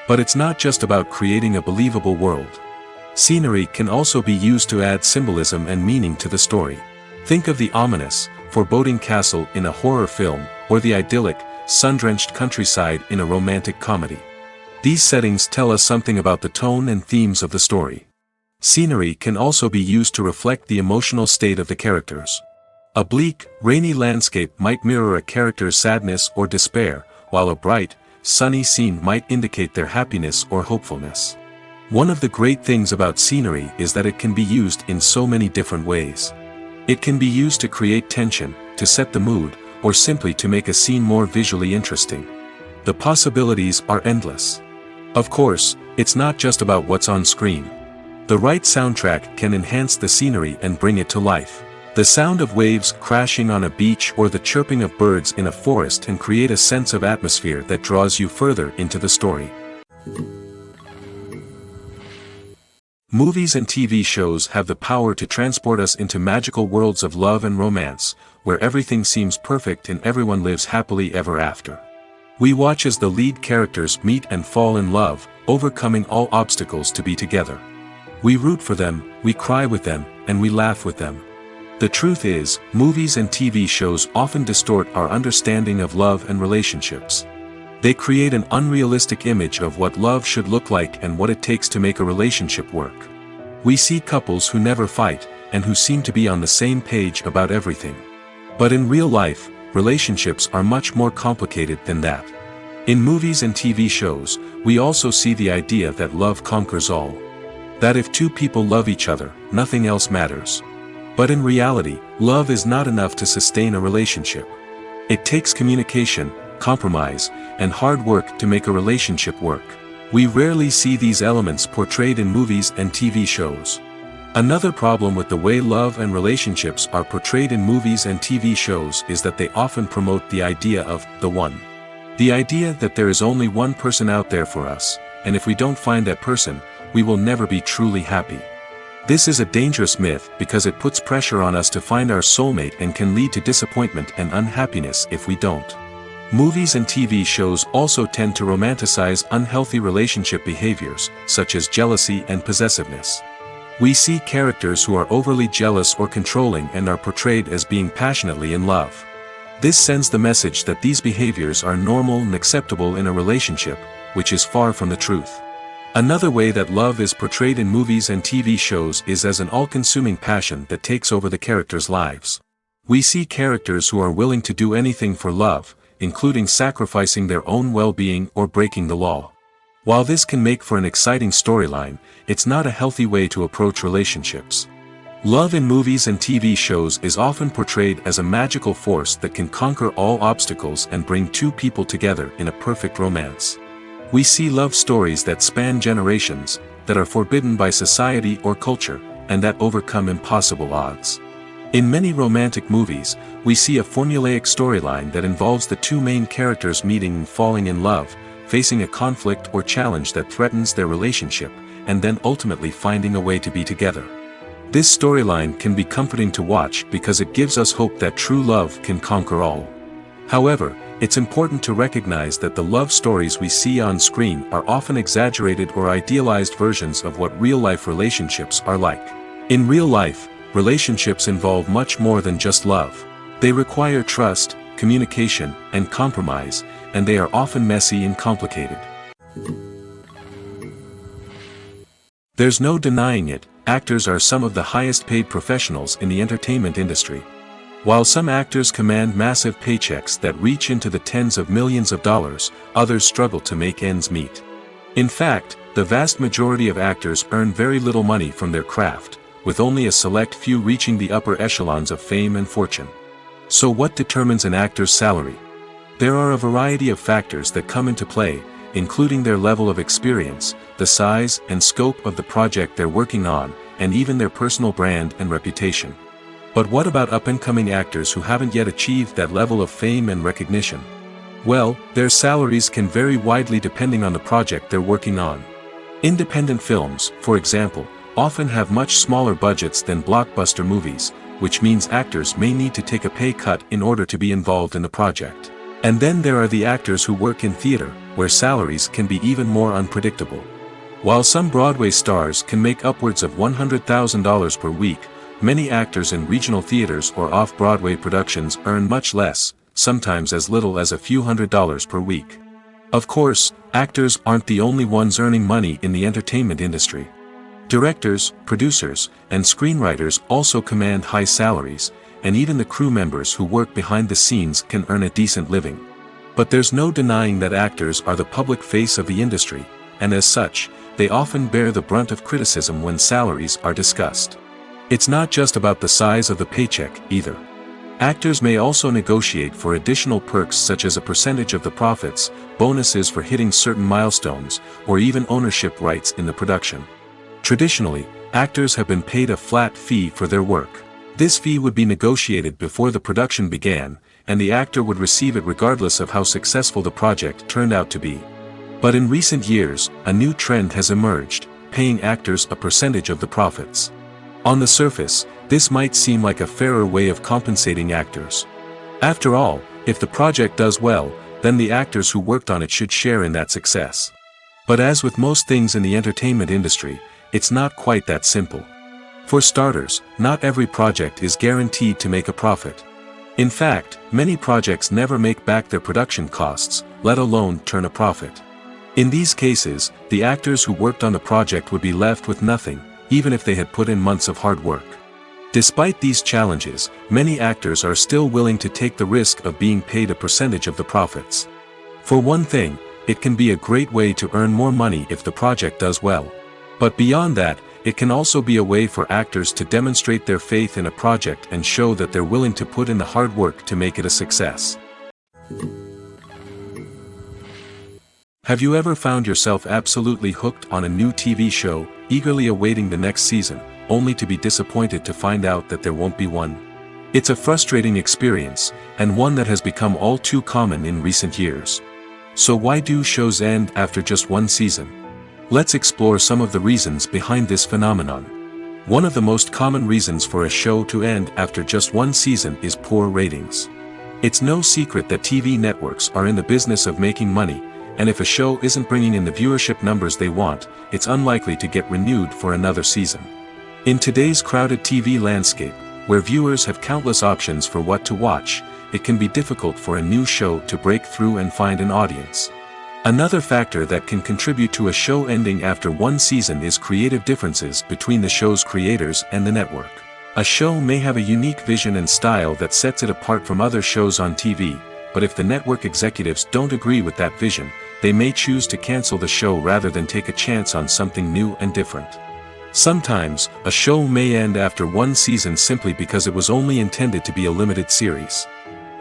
But it's not just about creating a believable world. Scenery can also be used to add symbolism and meaning to the story. Think of the ominous, foreboding castle in a horror film, or the idyllic, sun-drenched countryside in a romantic comedy. These settings tell us something about the tone and themes of the story. Scenery can also be used to reflect the emotional state of the characters. A bleak, rainy landscape might mirror a character's sadness or despair, while a bright, sunny scene might indicate their happiness or hopefulness. One of the great things about scenery is that it can be used in so many different ways. It can be used to create tension, to set the mood, or simply to make a scene more visually interesting. The possibilities are endless. Of course, It's not just about what's on screen. The right soundtrack can enhance the scenery and bring it to life. The sound of waves crashing on a beach or the chirping of birds in a forest can create a sense of atmosphere that draws you further into the story. Movies and TV shows have the power to transport us into magical worlds of love and romance, where everything seems perfect and everyone lives happily ever after. We watch as the lead characters meet and fall in love, overcoming all obstacles to be together. We root for them, we cry with them, and we laugh with them. The truth is, movies and TV shows often distort our understanding of love and relationships. They create an unrealistic image of what love should look like and what it takes to make a relationship work. We see couples who never fight, and who seem to be on the same page about everything. But in real life, relationships are much more complicated than that. In movies and TV shows, we also see the idea that love conquers all. That if two people love each other, nothing else matters. But in reality, love is not enough to sustain a relationship. It takes communication, compromise, and hard work to make a relationship work. We rarely see these elements portrayed in movies and TV shows. Another problem with the way love and relationships are portrayed in movies and TV shows is that they often promote the idea of the one. The idea that there is only one person out there for us, and if we don't find that person, we will never be truly happy. This is a dangerous myth because it puts pressure on us to find our soulmate and can lead to disappointment and unhappiness if we don't. Movies and TV shows also tend to romanticize unhealthy relationship behaviors, such as jealousy and possessiveness. We see characters who are overly jealous or controlling and are portrayed as being passionately in love. This sends the message that these behaviors are normal and acceptable in a relationship, which is far from the truth. Another way that love is portrayed in movies and TV shows is as an all-consuming passion that takes over the characters' lives. We see characters who are willing to do anything for love, including sacrificing their own well-being or breaking the law. While this can make for an exciting storyline, it's not a healthy way to approach relationships. Love in movies and TV shows is often portrayed as a magical force that can conquer all obstacles and bring two people together in a perfect romance. We see love stories that span generations, that are forbidden by society or culture, and that overcome impossible odds. In many romantic movies, we see a formulaic storyline that involves the two main characters meeting and falling in love, facing a conflict or challenge that threatens their relationship, and then ultimately finding a way to be together. This storyline can be comforting to watch because it gives us hope that true love can conquer all. However, it's important to recognize that the love stories we see on screen are often exaggerated or idealized versions of what real-life relationships are like. In real life, relationships involve much more than just love. They require trust, communication, and compromise, and they are often messy and complicated. There's no denying it, actors are some of the highest-paid professionals in the entertainment industry. While some actors command massive paychecks that reach into the tens of millions of dollars, others struggle to make ends meet. In fact, the vast majority of actors earn very little money from their craft, with only a select few reaching the upper echelons of fame and fortune. So what determines an actor's salary? There are a variety of factors that come into play, including their level of experience, the size and scope of the project they're working on, and even their personal brand and reputation. But what about up-and-coming actors who haven't yet achieved that level of fame and recognition? Well, their salaries can vary widely depending on the project they're working on. Independent films, for example, often have much smaller budgets than blockbuster movies, which means actors may need to take a pay cut in order to be involved in the project. And then there are the actors who work in theater, where salaries can be even more unpredictable. While some Broadway stars can make upwards of $100,000 per week, many actors in regional theaters or off-Broadway productions earn much less, sometimes as little as a few $100s per week. Of course, actors aren't the only ones earning money in the entertainment industry. Directors, producers, and screenwriters also command high salaries, and even the crew members who work behind the scenes can earn a decent living. But there's no denying that actors are the public face of the industry, and as such, they often bear the brunt of criticism when salaries are discussed. It's not just about the size of the paycheck, either. Actors may also negotiate for additional perks such as a percentage of the profits, bonuses for hitting certain milestones, or even ownership rights in the production. Traditionally, actors have been paid a flat fee for their work. This fee would be negotiated before the production began, and the actor would receive it regardless of how successful the project turned out to be. But in recent years, a new trend has emerged, paying actors a percentage of the profits. On the surface, this might seem like a fairer way of compensating actors. After all, if the project does well, then the actors who worked on it should share in that success. But as with most things in the entertainment industry, it's not quite that simple. For starters, not every project is guaranteed to make a profit. In fact, many projects never make back their production costs, let alone turn a profit. In these cases, the actors who worked on the project would be left with nothing, even if they had put in months of hard work. Despite these challenges, many actors are still willing to take the risk of being paid a percentage of the profits. For one thing, it can be a great way to earn more money if the project does well. But beyond that, it can also be a way for actors to demonstrate their faith in a project and show that they're willing to put in the hard work to make it a success. Have you ever found yourself absolutely hooked on a new TV show, eagerly awaiting the next season, only to be disappointed to find out that there won't be one? It's a frustrating experience, and one that has become all too common in recent years. So why do shows end after just one season? Let's explore some of the reasons behind this phenomenon. One of the most common reasons for a show to end after just one season is poor ratings. It's no secret that TV networks are in the business of making money, and if a show isn't bringing in the viewership numbers they want, it's unlikely to get renewed for another season. In today's crowded TV landscape, where viewers have countless options for what to watch, it can be difficult for a new show to break through and find an audience. Another factor that can contribute to a show ending after one season is creative differences between the show's creators and the network. A show may have a unique vision and style that sets it apart from other shows on TV, but if the network executives don't agree with that vision, they may choose to cancel the show rather than take a chance on something new and different. Sometimes, a show may end after one season simply because it was only intended to be a limited series.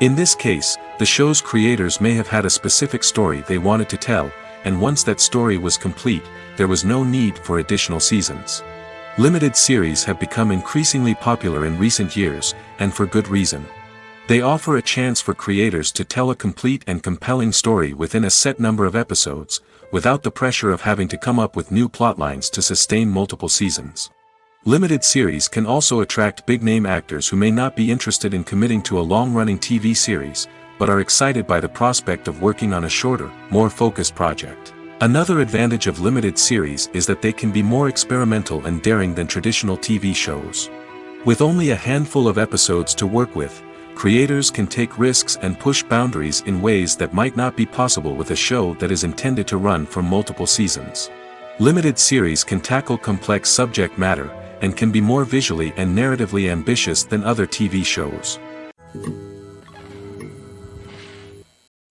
In this case, the show's creators may have had a specific story they wanted to tell, and once that story was complete, there was no need for additional seasons. Limited series have become increasingly popular in recent years, and for good reason. They offer a chance for creators to tell a complete and compelling story within a set number of episodes, without the pressure of having to come up with new plotlines to sustain multiple seasons. Limited series can also attract big-name actors who may not be interested in committing to a long-running TV series, but are excited by the prospect of working on a shorter, more focused project. Another advantage of limited series is that they can be more experimental and daring than traditional TV shows. With only a handful of episodes to work with, creators can take risks and push boundaries in ways that might not be possible with a show that is intended to run for multiple seasons. Limited series can tackle complex subject matter, and can be more visually and narratively ambitious than other TV shows.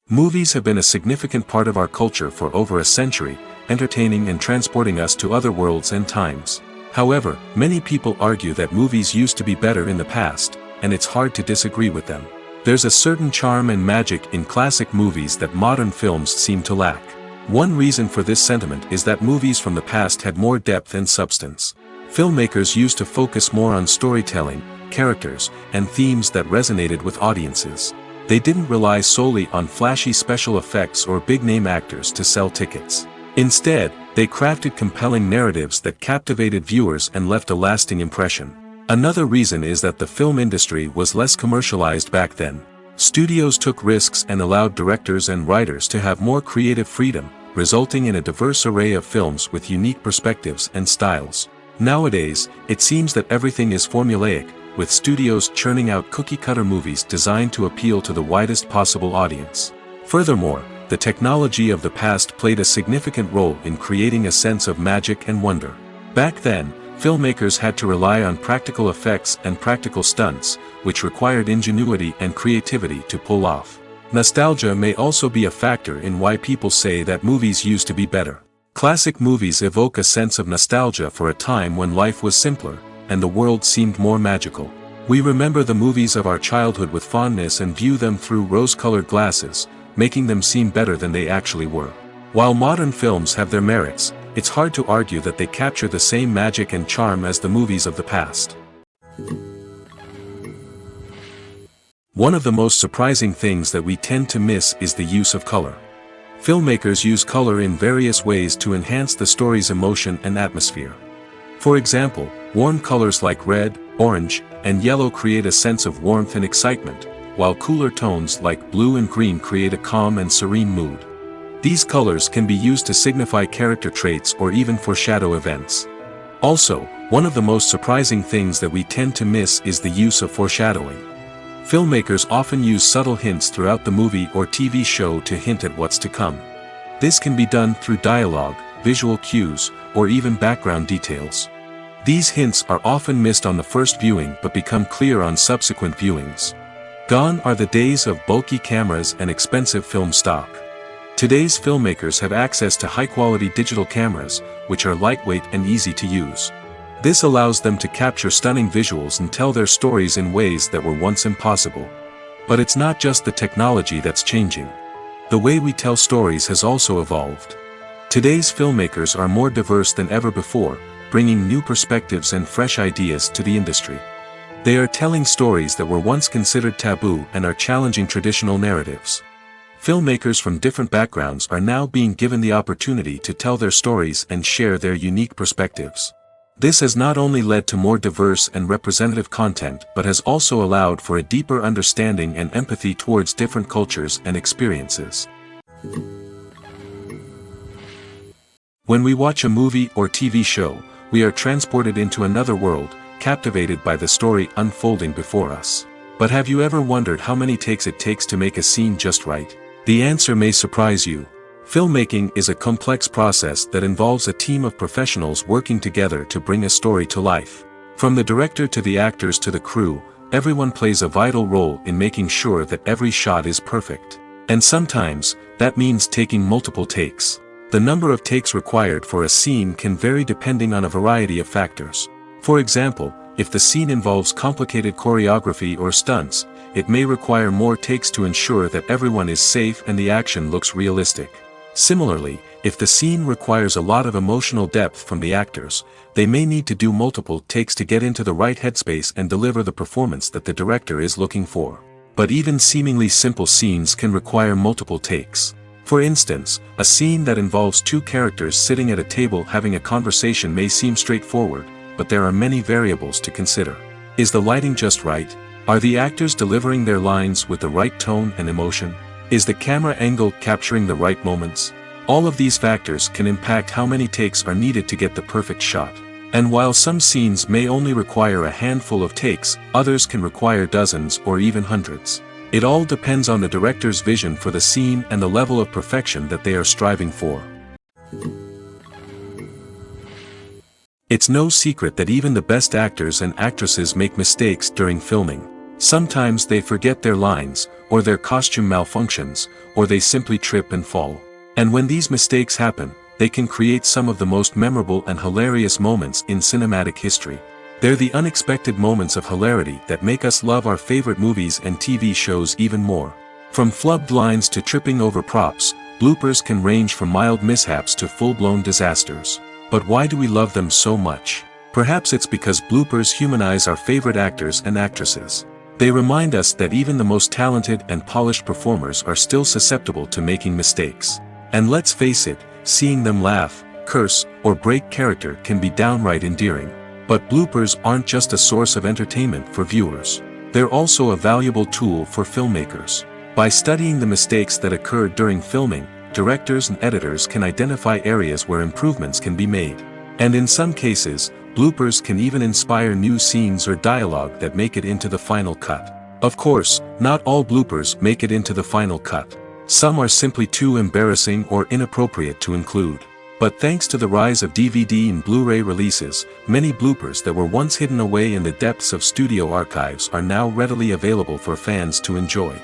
Movies have been a significant part of our culture for over a century, entertaining and transporting us to other worlds and times. However, many people argue that movies used to be better in the past, and it's hard to disagree with them. There's a certain charm and magic in classic movies that modern films seem to lack. One reason for this sentiment is that movies from the past had more depth and substance. Filmmakers used to focus more on storytelling, characters, and themes that resonated with audiences. They didn't rely solely on flashy special effects or big-name actors to sell tickets. Instead, they crafted compelling narratives that captivated viewers and left a lasting impression. Another reason is that the film industry was less commercialized back then. Studios took risks and allowed directors and writers to have more creative freedom, resulting in a diverse array of films with unique perspectives and styles. Nowadays, it seems that everything is formulaic, with studios churning out cookie-cutter movies designed to appeal to the widest possible audience. Furthermore, the technology of the past played a significant role in creating a sense of magic and wonder. Back then, filmmakers had to rely on practical effects and practical stunts, which required ingenuity and creativity to pull off. Nostalgia may also be a factor in why people say that movies used to be better. Classic movies evoke a sense of nostalgia for a time when life was simpler, and the world seemed more magical. We remember the movies of our childhood with fondness and view them through rose-colored glasses, making them seem better than they actually were. While modern films have their merits, it's hard to argue that they capture the same magic and charm as the movies of the past. One of the most surprising things that we tend to miss is the use of color. Filmmakers use color in various ways to enhance the story's emotion and atmosphere. For example, warm colors like red, orange, and yellow create a sense of warmth and excitement, while cooler tones like blue and green create a calm and serene mood. These colors can be used to signify character traits or even foreshadow events. Also, one of the most surprising things that we tend to miss is the use of foreshadowing. Filmmakers often use subtle hints throughout the movie or TV show to hint at what's to come. This can be done through dialogue, visual cues, or even background details. These hints are often missed on the first viewing but become clear on subsequent viewings. Gone are the days of bulky cameras and expensive film stock. Today's filmmakers have access to high-quality digital cameras, which are lightweight and easy to use. This allows them to capture stunning visuals and tell their stories in ways that were once impossible. But it's not just the technology that's changing. The way we tell stories has also evolved. Today's filmmakers are more diverse than ever before, bringing new perspectives and fresh ideas to the industry. They are telling stories that were once considered taboo and are challenging traditional narratives. Filmmakers from different backgrounds are now being given the opportunity to tell their stories and share their unique perspectives. This has not only led to more diverse and representative content but has also allowed for a deeper understanding and empathy towards different cultures and experiences. When we watch a movie or TV show, we are transported into another world, captivated by the story unfolding before us. But have you ever wondered how many takes it takes to make a scene just right? The answer may surprise you. Filmmaking is a complex process that involves a team of professionals working together to bring a story to life. From the director to the actors to the crew, everyone plays a vital role in making sure that every shot is perfect. And sometimes, that means taking multiple takes. The number of takes required for a scene can vary depending on a variety of factors. For example, if the scene involves complicated choreography or stunts, it may require more takes to ensure that everyone is safe and the action looks realistic. Similarly, if the scene requires a lot of emotional depth from the actors, they may need to do multiple takes to get into the right headspace and deliver the performance that the director is looking for. But even seemingly simple scenes can require multiple takes. For instance, a scene that involves two characters sitting at a table having a conversation may seem straightforward, but there are many variables to consider. Is the lighting just right? Are the actors delivering their lines with the right tone and emotion? Is the camera angle capturing the right moments? All of these factors can impact how many takes are needed to get the perfect shot. And while some scenes may only require a handful of takes, others can require dozens or even hundreds. It all depends on the director's vision for the scene and the level of perfection that they are striving for. It's no secret that even the best actors and actresses make mistakes during filming. Sometimes they forget their lines, or their costume malfunctions, or they simply trip and fall. And when these mistakes happen, they can create some of the most memorable and hilarious moments in cinematic history. They're the unexpected moments of hilarity that make us love our favorite movies and TV shows even more. From flubbed lines to tripping over props, bloopers can range from mild mishaps to full-blown disasters. But why do we love them so much? Perhaps it's because bloopers humanize our favorite actors and actresses. They remind us that even the most talented and polished performers are still susceptible to making mistakes. And let's face it, seeing them laugh, curse, or break character can be downright endearing. But bloopers aren't just a source of entertainment for viewers. They're also a valuable tool for filmmakers. By studying the mistakes that occurred during filming, directors and editors can identify areas where improvements can be made. And in some cases, bloopers can even inspire new scenes or dialogue that make it into the final cut. Of course, not all bloopers make it into the final cut. Some are simply too embarrassing or inappropriate to include. But thanks to the rise of DVD and Blu-ray releases, many bloopers that were once hidden away in the depths of studio archives are now readily available for fans to enjoy.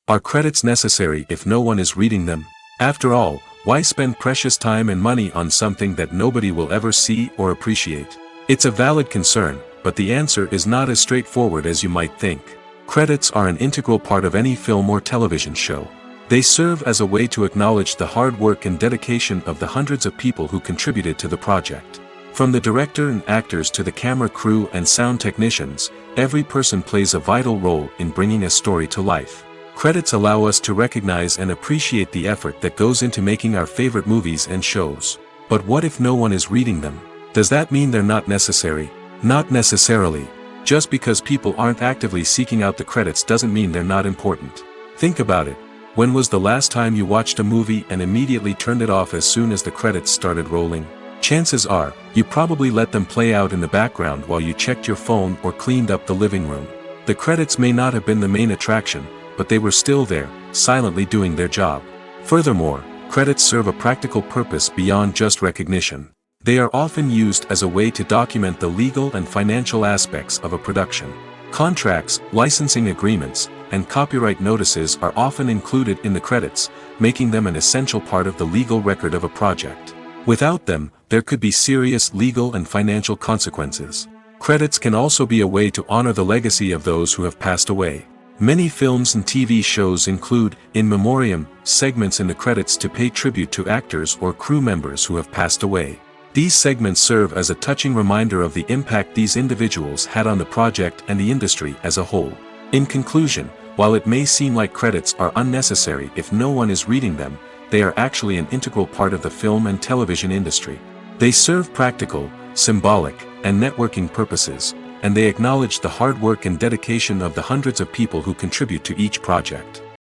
Are credits necessary if no one is reading them? After all, why spend precious time and money on something that nobody will ever see or appreciate? It's a valid concern, but the answer is not as straightforward as you might think. Credits are an integral part of any film or television show. They serve as a way to acknowledge the hard work and dedication of the hundreds of people who contributed to the project. From the director and actors to the camera crew and sound technicians, every person plays a vital role in bringing a story to life. Credits allow us to recognize and appreciate the effort that goes into making our favorite movies and shows. But what if no one is reading them? Does that mean they're not necessary? Not necessarily. Just because people aren't actively seeking out the credits doesn't mean they're not important. Think about it. When was the last time you watched a movie and immediately turned it off as soon as the credits started rolling? Chances are, you probably let them play out in the background while you checked your phone or cleaned up the living room. The credits may not have been the main attraction, but they were still there, silently doing their job. Furthermore, credits serve a practical purpose beyond just recognition. They are often used as a way to document the legal and financial aspects of a production. Contracts, licensing agreements, and copyright notices are often included in the credits, making them an essential part of the legal record of a project. Without them, there could be serious legal and financial consequences. Credits can also be a way to honor the legacy of those who have passed away. Many films and TV shows include, in memoriam, segments in the credits to pay tribute to actors or crew members who have passed away. These segments serve as a touching reminder of the impact these individuals had on the project and the industry as a whole. In conclusion, while it may seem like credits are unnecessary if no one is reading them, they are actually an integral part of the film and television industry. They serve practical, symbolic, and networking purposes, and they acknowledge the hard work and dedication of the hundreds of people who contribute to each project.